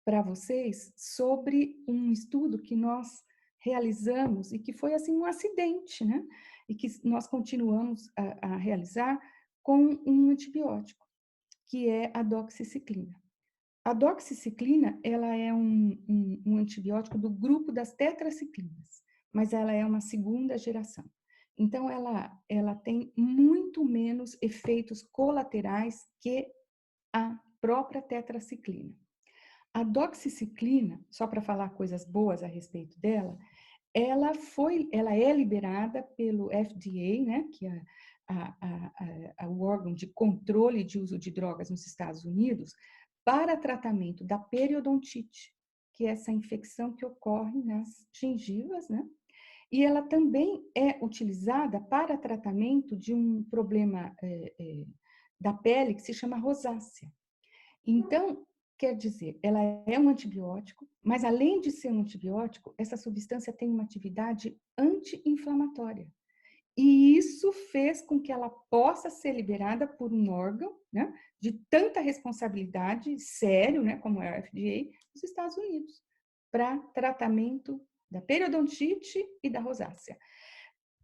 para vocês sobre um estudo que nós realizamos e que foi assim um acidente, né? E que nós continuamos a realizar com um antibiótico, que é a doxiciclina. A doxiciclina, ela é um antibiótico do grupo das tetraciclinas, mas ela é uma segunda geração. Então, ela tem muito menos efeitos colaterais que a própria tetraciclina. A doxiciclina, só para falar coisas boas a respeito dela, ela é liberada pelo FDA, né, que é o órgão de controle de uso de drogas nos Estados Unidos, para tratamento da periodontite, que é essa infecção que ocorre nas gengivas, né? E ela também é utilizada para tratamento de um problema da pele que se chama rosácea. Então, quer dizer, ela é um antibiótico, mas além de ser um antibiótico, essa substância tem uma atividade anti-inflamatória. E isso fez com que ela possa ser liberada por um órgão, né, de tanta responsabilidade, sério, né, como é a FDA, nos Estados Unidos, para tratamento da periodontite e da rosácea.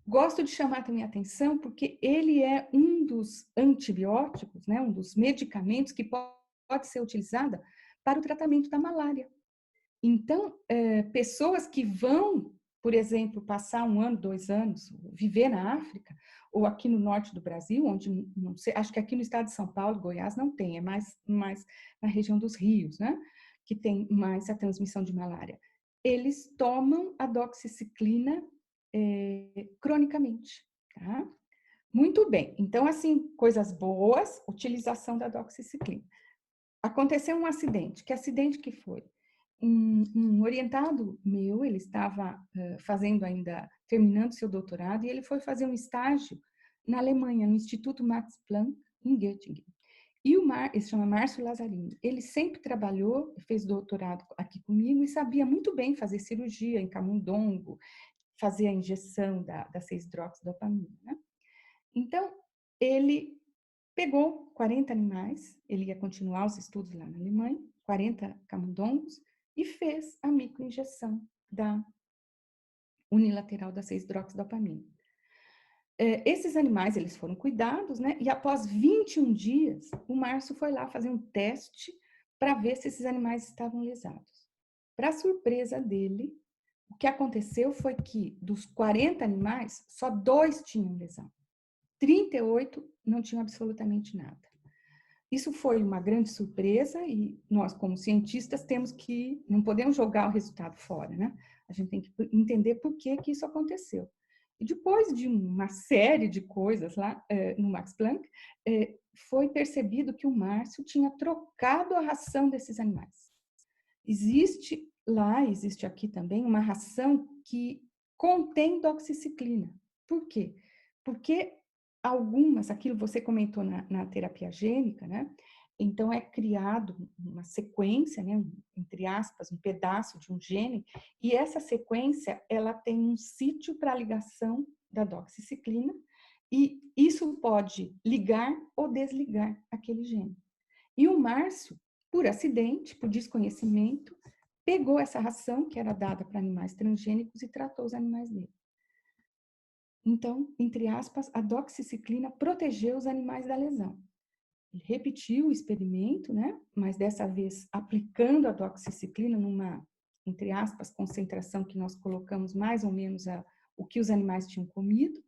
Gosto de chamar também a atenção porque ele é um dos antibióticos, né, um dos medicamentos que pode ser utilizada para o tratamento da malária. Então, pessoas que vão por exemplo, passar 1 ano, 2 anos, viver na África, ou aqui no norte do Brasil, onde, não sei, acho que aqui no estado de São Paulo, Goiás, não tem, é mais na região dos rios, né? Que tem mais a transmissão de malária. Eles tomam a doxiciclina cronicamente, tá? Muito bem. Então, assim, coisas boas, utilização da doxiciclina. Aconteceu um acidente. Que acidente que foi? Um orientado meu, ele estava fazendo ainda, terminando seu doutorado, e ele foi fazer um estágio na Alemanha, no Instituto Max Planck, em Göttingen. E ele se chama Márcio Lazzarini. Ele sempre trabalhou, fez doutorado aqui comigo e sabia muito bem fazer cirurgia em camundongo, fazer a injeção da 6-hidroxidopamina, né? Então, ele pegou 40 animais, ele ia continuar os estudos lá na Alemanha, 40 camundongos, e fez a microinjeção da unilateral da 6-hidroxidopamina. Esses animais, eles foram cuidados, né? E após 21 dias, o Márcio foi lá fazer um teste para ver se esses animais estavam lesados. Para surpresa dele, o que aconteceu foi que dos 40 animais, só 2 tinham lesão. 38 não tinham absolutamente nada. Isso foi uma grande surpresa e nós, como cientistas, não podemos jogar o resultado fora, né? A gente tem que entender por que isso aconteceu. E depois de uma série de coisas lá no Max Planck, foi percebido que o Márcio tinha trocado a ração desses animais. Existe aqui também, uma ração que contém doxiciclina. Por quê? Porque aquilo você comentou na terapia gênica, né? Então, é criado uma sequência, né? Entre aspas, um pedaço de um gene, e essa sequência, ela tem um sítio para ligação da doxiciclina, e isso pode ligar ou desligar aquele gene. E o Márcio, por acidente, por desconhecimento, pegou essa ração, que era dada para animais transgênicos, e tratou os animais dele. Então, entre aspas, a doxiciclina protegeu os animais da lesão. Ele repetiu o experimento, né? Mas dessa vez aplicando a doxiciclina numa, entre aspas, concentração que nós colocamos mais ou menos o que os animais tinham comido,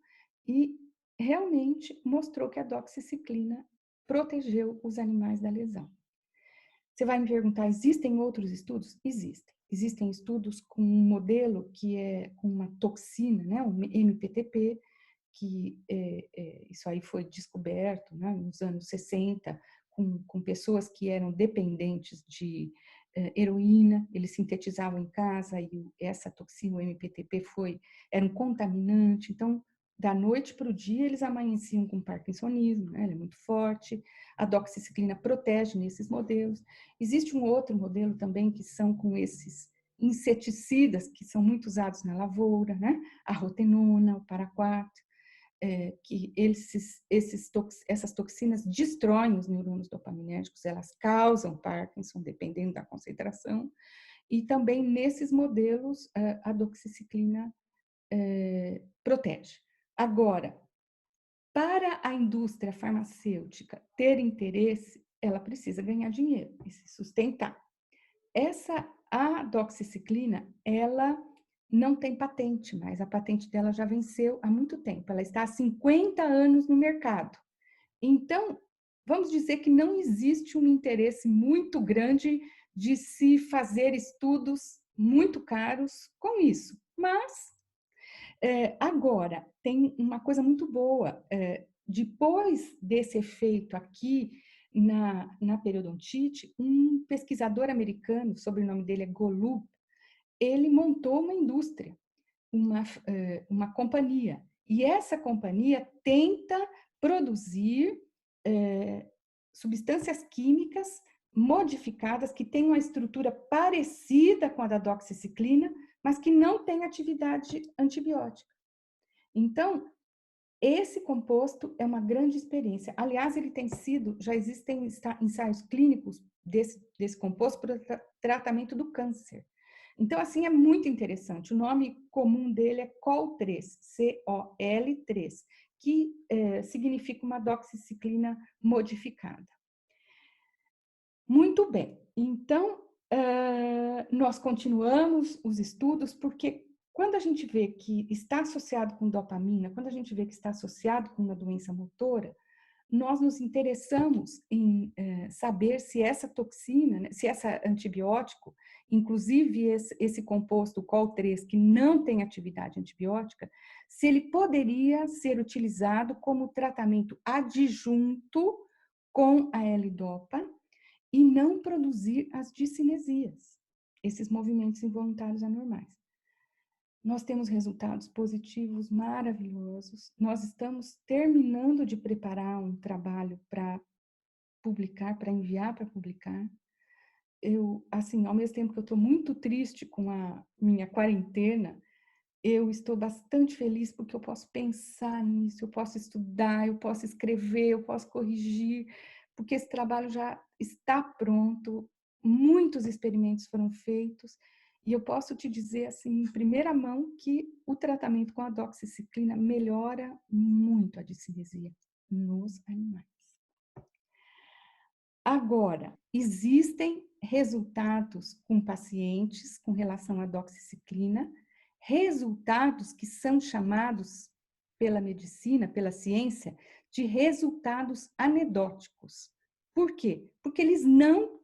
e realmente mostrou que a doxiciclina protegeu os animais da lesão. Você vai me perguntar, existem outros estudos? Existem. Existem estudos com um modelo que é com uma toxina, né, um MPTP, que isso aí foi descoberto, né, nos anos 60, com pessoas que eram dependentes de heroína, eles sintetizavam em casa e essa toxina, o MPTP, era um contaminante. Então, da noite para o dia, eles amanheciam com parkinsonismo, né, ele é muito forte. A doxiciclina protege nesses modelos. Existe um outro modelo também que são com esses inseticidas que são muito usados na lavoura, né? A rotenona, o paraquat, que essas toxinas destroem os neurônios dopaminérgicos, elas causam Parkinson, dependendo da concentração. E também nesses modelos a doxiciclina protege. Agora, para a indústria farmacêutica ter interesse, ela precisa ganhar dinheiro e se sustentar. A doxiciclina, ela não tem patente, mas a patente dela já venceu há muito tempo. Ela está há 50 anos no mercado. Então, vamos dizer que não existe um interesse muito grande de se fazer estudos muito caros com isso. Mas, agora, tem uma coisa muito boa. Depois desse efeito aqui na periodontite, um pesquisador americano, o sobrenome dele é Golub, ele montou uma indústria, uma companhia. E essa companhia tenta produzir substâncias químicas modificadas que têm uma estrutura parecida com a da doxiciclina, mas que não tem atividade antibiótica. Então, esse composto é uma grande experiência. Aliás, já existem ensaios clínicos desse composto para o tratamento do câncer. Então, assim, é muito interessante. O nome comum dele é COL3, C-O-L-3, que significa uma doxiciclina modificada. Muito bem. Então, nós continuamos os estudos porque Quando a gente vê que está associado com dopamina, quando a gente vê que está associado com uma doença motora, nós nos interessamos em saber se essa toxina, né, se esse antibiótico, inclusive esse composto COL3, que não tem atividade antibiótica, se ele poderia ser utilizado como tratamento adjunto com a L-Dopa e não produzir as discinesias, esses movimentos involuntários anormais. Nós temos resultados positivos maravilhosos. Nós estamos terminando de preparar um trabalho para publicar, para enviar para publicar. Eu, assim, ao mesmo tempo que eu estou muito triste com a minha quarentena, eu estou bastante feliz porque eu posso pensar nisso, eu posso estudar, eu posso escrever, eu posso corrigir, porque esse trabalho já está pronto, muitos experimentos foram feitos, e eu posso te dizer, assim, em primeira mão, que o tratamento com a doxiciclina melhora muito a discinesia nos animais. Agora, existem resultados com pacientes com relação à doxiciclina, resultados que são chamados pela medicina, pela ciência, de resultados anedóticos. Por quê? Porque eles não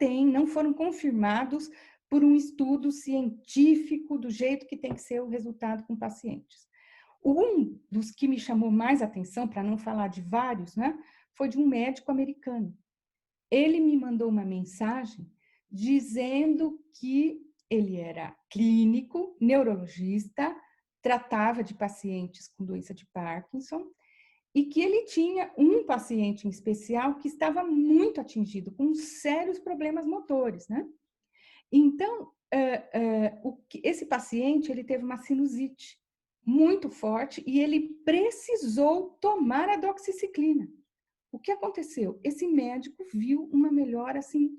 foram confirmados por um estudo científico do jeito que tem que ser o resultado com pacientes. Um dos que me chamou mais atenção, para não falar de vários, né, foi de um médico americano. Ele me mandou uma mensagem dizendo que ele era clínico, neurologista, tratava de pacientes com doença de Parkinson e que ele tinha um paciente em especial que estava muito atingido, com sérios problemas motores, né? Então, esse paciente, ele teve uma sinusite muito forte e ele precisou tomar a doxiciclina. O que aconteceu? Esse médico viu uma melhora assim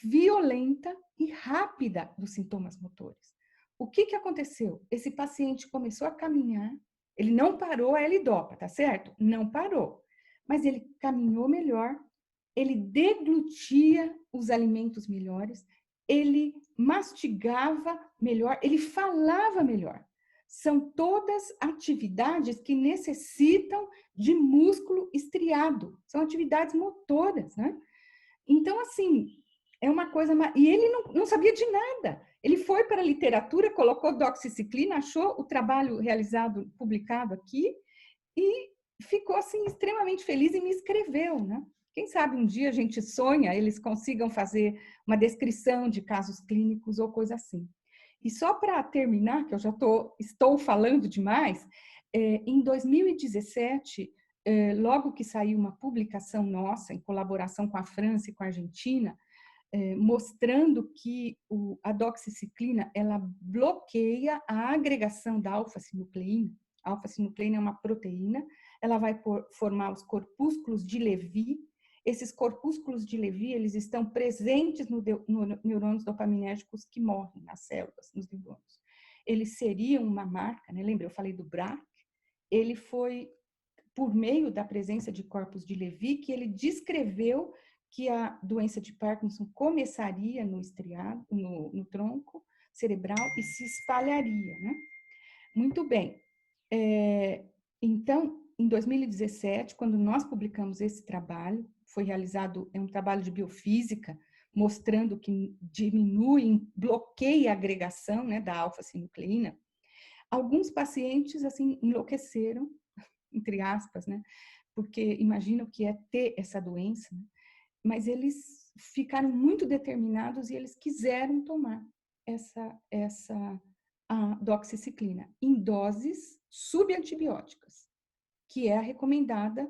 violenta e rápida dos sintomas motores. O que aconteceu? Esse paciente começou a caminhar, ele não parou a L-Dopa, tá certo? Não parou, mas ele caminhou melhor, ele deglutia os alimentos melhores, ele mastigava melhor, ele falava melhor. São todas atividades que necessitam de músculo estriado, são atividades motoras, né? Então, assim, é uma coisa... E ele não sabia de nada. Ele foi para a literatura, colocou doxiciclina, achou o trabalho realizado, publicado aqui, e ficou, assim, extremamente feliz e me escreveu, né? Quem sabe um dia a gente sonha, eles consigam fazer uma descrição de casos clínicos ou coisa assim. E só para terminar, que eu já estou falando demais, em 2017, logo que saiu uma publicação nossa, em colaboração com a França e com a Argentina, mostrando que a doxiciclina, ela bloqueia a agregação da alfa-sinucleína. A alfa-sinucleína é uma proteína, ela vai formar os corpúsculos de Levy. Esses corpúsculos de Levy, eles estão presentes no neurônios dopaminérgicos que morrem nas células, nos neurônios. Eles seriam uma marca, né? Lembra, eu falei do BRAC? Ele foi por meio da presença de corpos de Levy que ele descreveu que a doença de Parkinson começaria no estriado, no tronco cerebral e se espalharia, né? Muito bem. Então, em 2017, quando nós publicamos esse trabalho, foi realizado um trabalho de biofísica, mostrando que diminui, bloqueia a agregação, né, da alfa-sinucleína. Alguns pacientes, assim, enlouqueceram, entre aspas, né, porque imaginam que é ter essa doença, né? Mas eles ficaram muito determinados e eles quiseram tomar a doxiciclina em doses subantibióticas, que é a recomendada,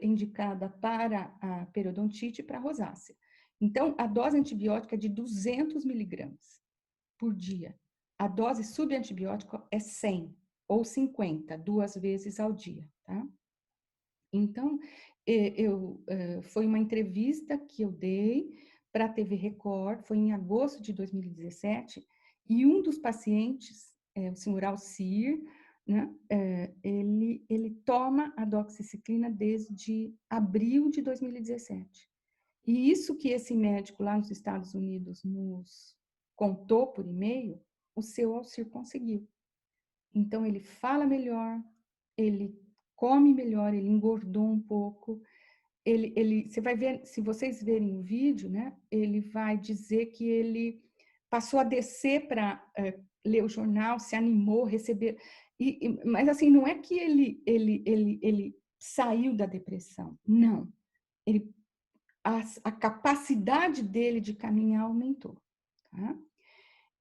indicada para a periodontite e para a rosácea. Então, a dose antibiótica é de 200 miligramas por dia. A dose subantibiótica é 100 ou 50, 2 vezes ao dia, tá? Então, foi uma entrevista que eu dei para a TV Record, foi em agosto de 2017, e um dos pacientes, o senhor Alcir, né, ele toma a doxiciclina desde abril de 2017. E isso que esse médico lá nos Estados Unidos nos contou por e-mail, o seu Alcir conseguiu. Então, ele fala melhor, ele come melhor, ele engordou um pouco. Você vai ver, se vocês verem o vídeo, né? Ele vai dizer que ele passou a descer para ler o jornal, se animou, receber. Mas assim, não é que ele saiu da depressão, não. A capacidade dele de caminhar aumentou. Tá?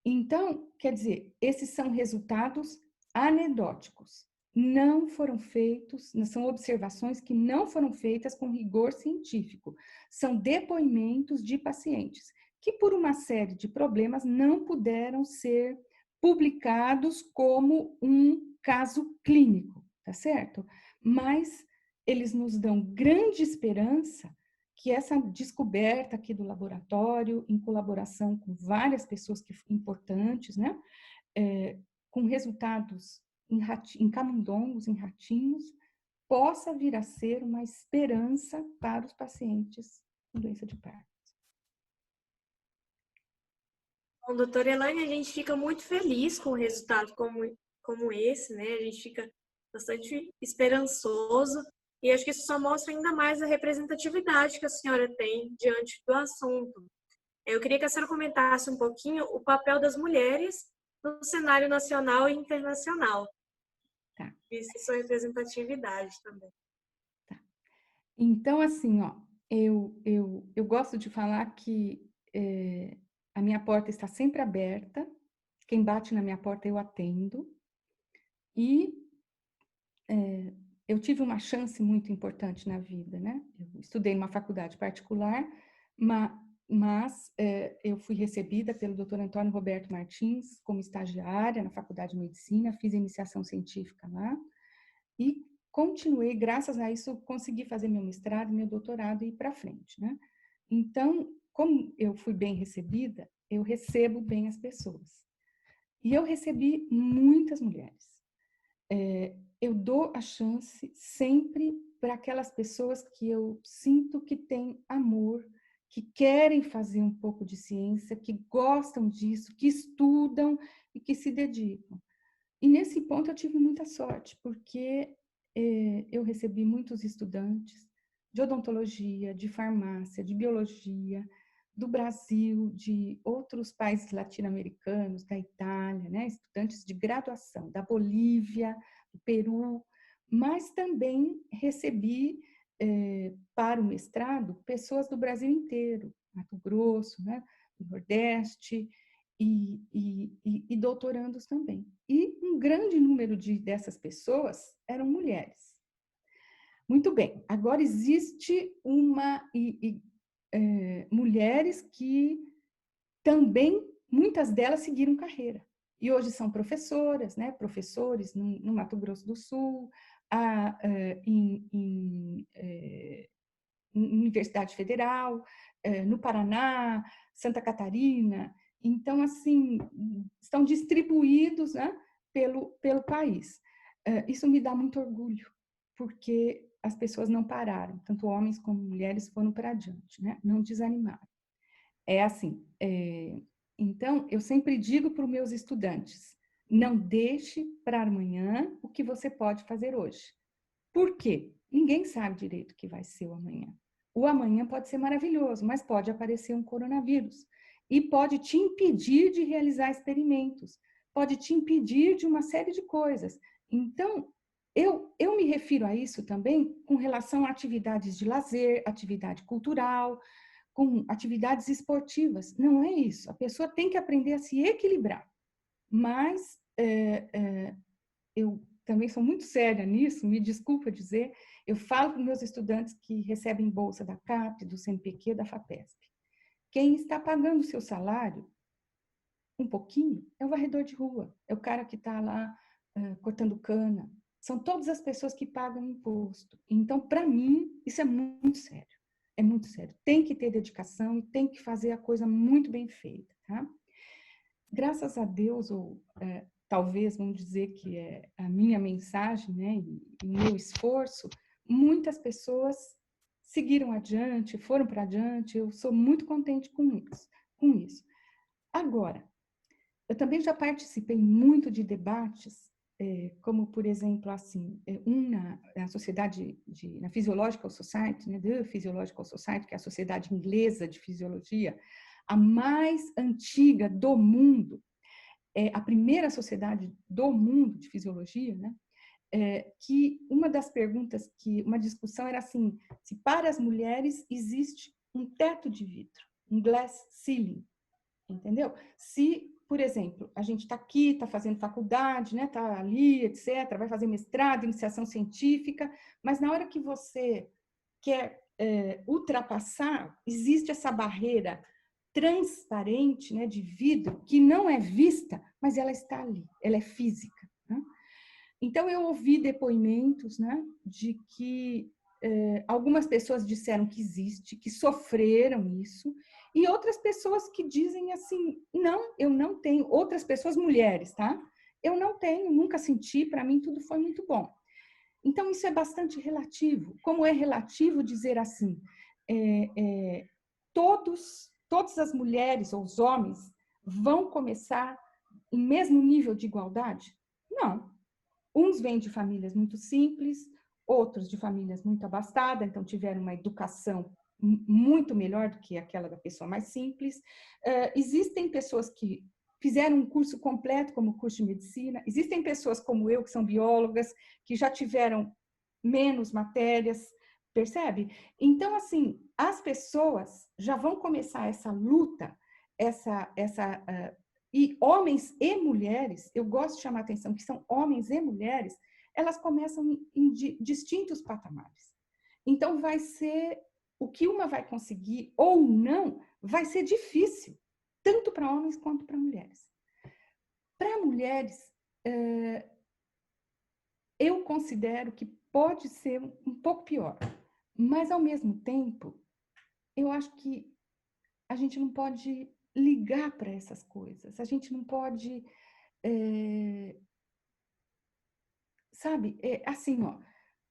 Então, quer dizer, esses são resultados anedóticos. Não foram feitos, são observações que não foram feitas com rigor científico. São depoimentos de pacientes que, por uma série de problemas, não puderam ser publicados como um caso clínico, tá certo? Mas eles nos dão grande esperança que essa descoberta aqui do laboratório, em colaboração com várias pessoas importantes, né, com resultados em camundongos, em ratinhos, possa vir a ser uma esperança para os pacientes com doença de Parkinson. Bom, doutora Elaine, a gente fica muito feliz com um resultado como esse, né? A gente fica bastante esperançoso e acho que isso só mostra ainda mais a representatividade que a senhora tem diante do assunto. Eu queria que a senhora comentasse um pouquinho o papel das mulheres no cenário nacional e internacional. Tá. Isso é sua representatividade também. Tá. Então, assim, ó, eu gosto de falar que a minha porta está sempre aberta, quem bate na minha porta eu atendo, e eu tive uma chance muito importante na vida, né? Eu estudei numa faculdade particular, mas eu fui recebida pelo Dr. Antônio Roberto Martins como estagiária na Faculdade de Medicina, fiz iniciação científica lá e continuei, graças a isso, consegui fazer meu mestrado, meu doutorado e ir para frente, né? Então, como eu fui bem recebida, eu recebo bem as pessoas. E eu recebi muitas mulheres. Eu dou a chance sempre para aquelas pessoas que eu sinto que têm amor, que querem fazer um pouco de ciência, que gostam disso, que estudam e que se dedicam. E nesse ponto eu tive muita sorte, porque eu recebi muitos estudantes de odontologia, de farmácia, de biologia, do Brasil, de outros países latino-americanos, da Itália, né? Estudantes de graduação, da Bolívia, do Peru, mas também recebi para o mestrado pessoas do Brasil inteiro, Mato Grosso, né? Do Nordeste, e doutorandos também. E um grande número dessas pessoas eram mulheres. Muito bem, agora existe mulheres que também, muitas delas seguiram carreira. E hoje são professoras, né? Professores no Mato Grosso do Sul, em Universidade Federal, no Paraná, Santa Catarina. Então, assim, estão distribuídos, né, pelo país. Isso me dá muito orgulho, porque as pessoas não pararam, tanto homens como mulheres foram para adiante, né? Não desanimaram. É assim, então, eu sempre digo para os meus estudantes, não deixe para amanhã o que você pode fazer hoje. Por quê? Ninguém sabe direito o que vai ser o amanhã. O amanhã pode ser maravilhoso, mas pode aparecer um coronavírus e pode te impedir de realizar experimentos, pode te impedir de uma série de coisas. Então, eu me refiro a isso também com relação a atividades de lazer, atividade cultural, com atividades esportivas. Não é isso. A pessoa tem que aprender a se equilibrar. Mas eu também sou muito séria nisso, me desculpa dizer, eu falo para os meus estudantes que recebem bolsa da CAP, do CNPq, da FAPESP. Quem está pagando o seu salário, um pouquinho, é o varredor de rua, é o cara que está lá cortando cana. São todas as pessoas que pagam imposto. Então, para mim, isso é muito sério. É muito sério. Tem que ter dedicação e tem que fazer a coisa muito bem feita, tá? Graças a Deus, ou talvez vamos dizer que é a minha mensagem, né, e meu esforço, muitas pessoas seguiram adiante, foram para adiante, eu sou muito contente com isso. Agora, eu também já participei muito de debates como, por exemplo, assim, na sociedade, na Physiological Society, né, The Physiological Society, que é a sociedade inglesa de fisiologia, a mais antiga do mundo, a primeira sociedade do mundo de fisiologia, né, que uma das perguntas, uma discussão era assim, se para as mulheres existe um teto de vidro, um glass ceiling, entendeu? Se, por exemplo, a gente está aqui, está fazendo faculdade, né, está ali, etc., vai fazer mestrado, iniciação científica, mas na hora que você quer ultrapassar, existe essa barreira transparente, né, de vidro, que não é vista, mas ela está ali, ela é física, né? Então, eu ouvi depoimentos, né, de que algumas pessoas disseram que existe, que sofreram isso, e outras pessoas que dizem assim, não, eu não tenho, outras pessoas, mulheres, tá? Eu não tenho, nunca senti, para mim tudo foi muito bom. Então, isso é bastante relativo. Como é relativo dizer assim, todas as mulheres ou os homens vão começar em mesmo nível de igualdade? Não. Uns vêm de famílias muito simples, outros de famílias muito abastadas, então tiveram uma educação muito melhor do que aquela da pessoa mais simples. Existem pessoas que fizeram um curso completo, como o curso de medicina. Existem pessoas como eu, que são biólogas, que já tiveram menos matérias, percebe? Então, assim, as pessoas já vão começar essa luta, e homens e mulheres, eu gosto de chamar a atenção que são homens e mulheres, elas começam em distintos patamares. Então, vai ser, o que uma vai conseguir ou não, vai ser difícil, tanto para homens quanto para mulheres. Para mulheres, eu considero que pode ser um pouco pior, mas, ao mesmo tempo, eu acho que a gente não pode ligar para essas coisas, a gente não pode... sabe, assim, ó,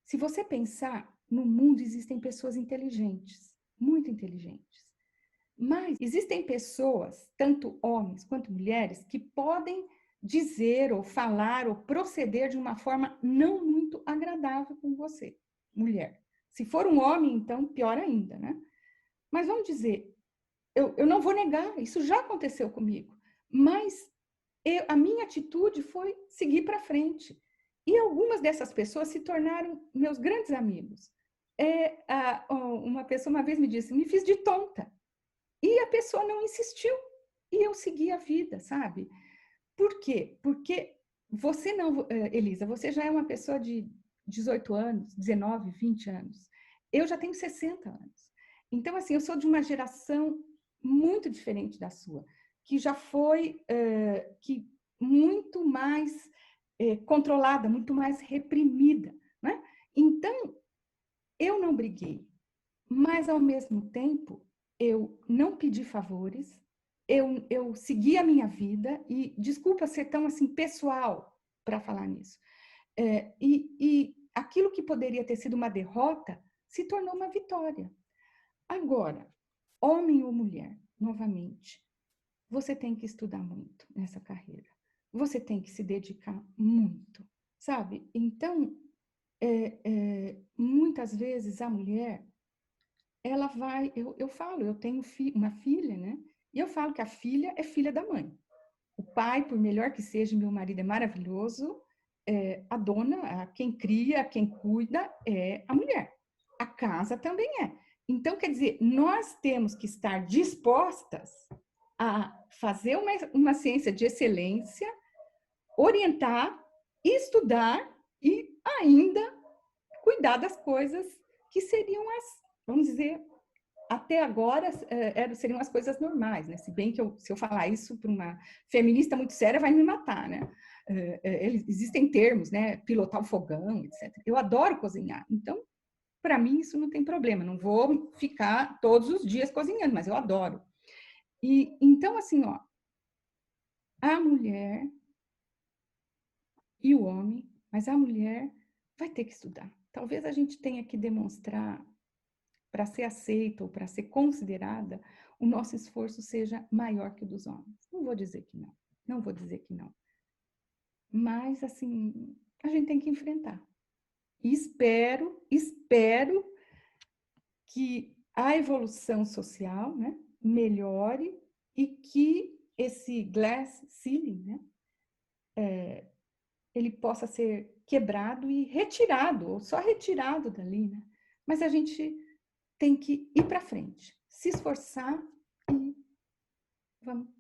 se você pensar, no mundo existem pessoas inteligentes, muito inteligentes, mas existem pessoas, tanto homens quanto mulheres, que podem dizer ou falar ou proceder de uma forma não muito agradável com você, mulher. Se for um homem, então, pior ainda, né? Mas vamos dizer, eu não vou negar, isso já aconteceu comigo, mas a minha atitude foi seguir para frente. E algumas dessas pessoas se tornaram meus grandes amigos. Uma pessoa uma vez me disse, me fiz de tonta. E a pessoa não insistiu. E eu segui a vida, sabe? Por quê? Porque você não... Elisa, você já é uma pessoa de 18 anos, 19, 20 anos. Eu já tenho 60 anos. Então, assim, eu sou de uma geração muito diferente da sua, que já foi que muito mais controlada, muito mais reprimida, né? Então, eu não briguei, mas, ao mesmo tempo, eu não pedi favores, eu segui a minha vida, e desculpa ser tão assim pessoal para falar nisso, e aquilo que poderia ter sido uma derrota se tornou uma vitória. Agora, homem ou mulher, novamente, você tem que estudar muito nessa carreira. Você tem que se dedicar muito, sabe? Então, muitas vezes a mulher, ela vai... Eu falo, eu tenho uma filha, né? E eu falo que a filha é filha da mãe. O pai, por melhor que seja, meu marido é maravilhoso, a dona, quem cria, quem cuida é a mulher. A casa também é. Então, quer dizer, nós temos que estar dispostas a fazer uma ciência de excelência, orientar, estudar e ainda cuidar das coisas que seriam vamos dizer, até agora seriam as coisas normais, né? Se bem que se eu falar isso para uma feminista muito séria, vai me matar, né? Existem termos, né? Pilotar o fogão, etc. Eu adoro cozinhar, então, para mim, isso não tem problema. Não vou ficar todos os dias cozinhando, mas eu adoro. E então, assim, ó, a mulher e o homem, mas a mulher vai ter que estudar. Talvez a gente tenha que demonstrar, para ser aceita ou para ser considerada, o nosso esforço seja maior que o dos homens. Não vou dizer que não, não vou dizer que não. mas, assim, a gente tem que enfrentar. E espero que a evolução social, né, melhore e que esse glass ceiling, né, ele possa ser quebrado e retirado, ou só retirado dali, né? Mas a gente tem que ir para frente, se esforçar e vamos.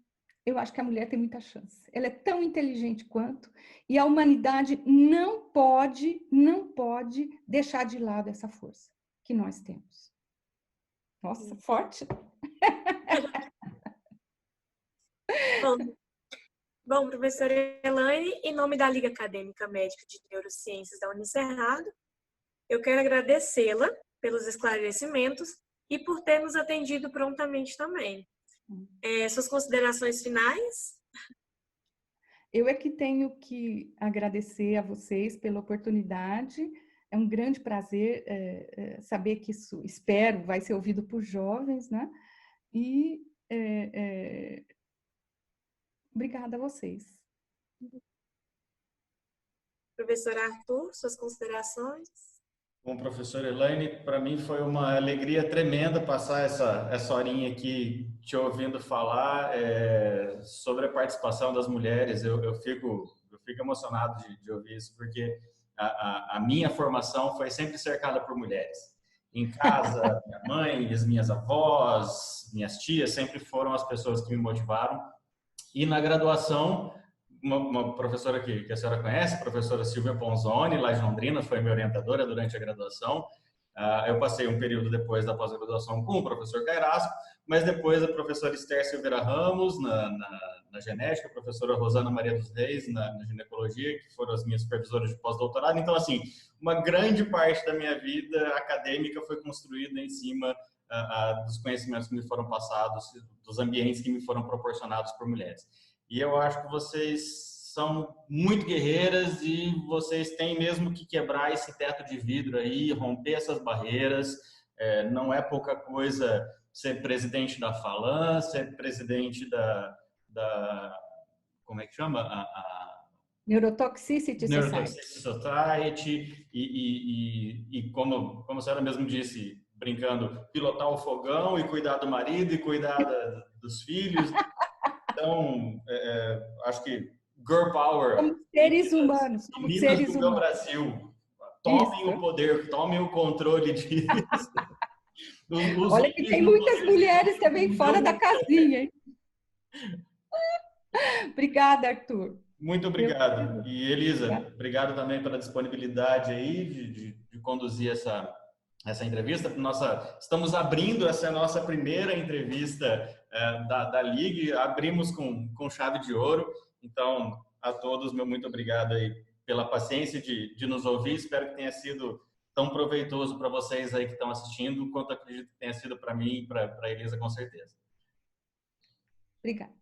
Eu acho que a mulher tem muita chance. Ela é tão inteligente quanto, e a humanidade não pode deixar de lado essa força que nós temos. Nossa, forte. Bom, professora Elaine, em nome da Liga Acadêmica Médica de Neurociências da Unicerrado, eu quero agradecê-la pelos esclarecimentos e por ter nos atendido prontamente também. Suas considerações finais? Eu é que tenho que agradecer a vocês pela oportunidade. É um grande prazer saber que isso, espero, vai ser ouvido por jovens, né? E obrigada a vocês. Professor Arthur, suas considerações? Bom, professor Elaine, para mim foi uma alegria tremenda passar essa horinha aqui te ouvindo falar sobre a participação das mulheres. Eu fico emocionado de ouvir isso, porque a minha formação foi sempre cercada por mulheres. Em casa, minha mãe, as minhas avós, minhas tias sempre foram as pessoas que me motivaram. E na graduação, uma professora que a senhora conhece, a professora Silvia Ponzoni, lá de Londrina, foi minha orientadora durante a graduação. Eu passei um período depois da pós-graduação com o professor Cairasco, mas depois a professora Esther Silveira Ramos, na genética, a professora Rosana Maria dos Reis, na ginecologia, que foram as minhas supervisoras de pós-doutorado. Então, assim, uma grande parte da minha vida acadêmica foi construída em cima dos conhecimentos que me foram passados, dos ambientes que me foram proporcionados por mulheres. E eu acho que vocês são muito guerreiras e vocês têm mesmo que quebrar esse teto de vidro aí, romper essas barreiras. Não é pouca coisa ser presidente da FALAN, ser presidente da como é que chama? Neurotoxicity Neurotoxicity Society e como a senhora mesmo disse, brincando, pilotar o fogão e cuidar do marido e cuidar dos filhos. Então, acho que Girl Power. Somos seres humanos. Meninas do meu Brasil, tomem o poder, tomem o controle disso. Olha que tem muitas mulheres também fora da casinha, hein? Obrigada, Arthur. Muito obrigado. E Elisa, obrigado também pela disponibilidade aí de conduzir essa entrevista. Estamos abrindo essa nossa primeira entrevista da Liga, abrimos com chave de ouro. Então, a todos, meu muito obrigado aí pela paciência de nos ouvir. Espero que tenha sido tão proveitoso para vocês aí que estão assistindo, quanto acredito que tenha sido para mim e para a Elisa, com certeza. Obrigada.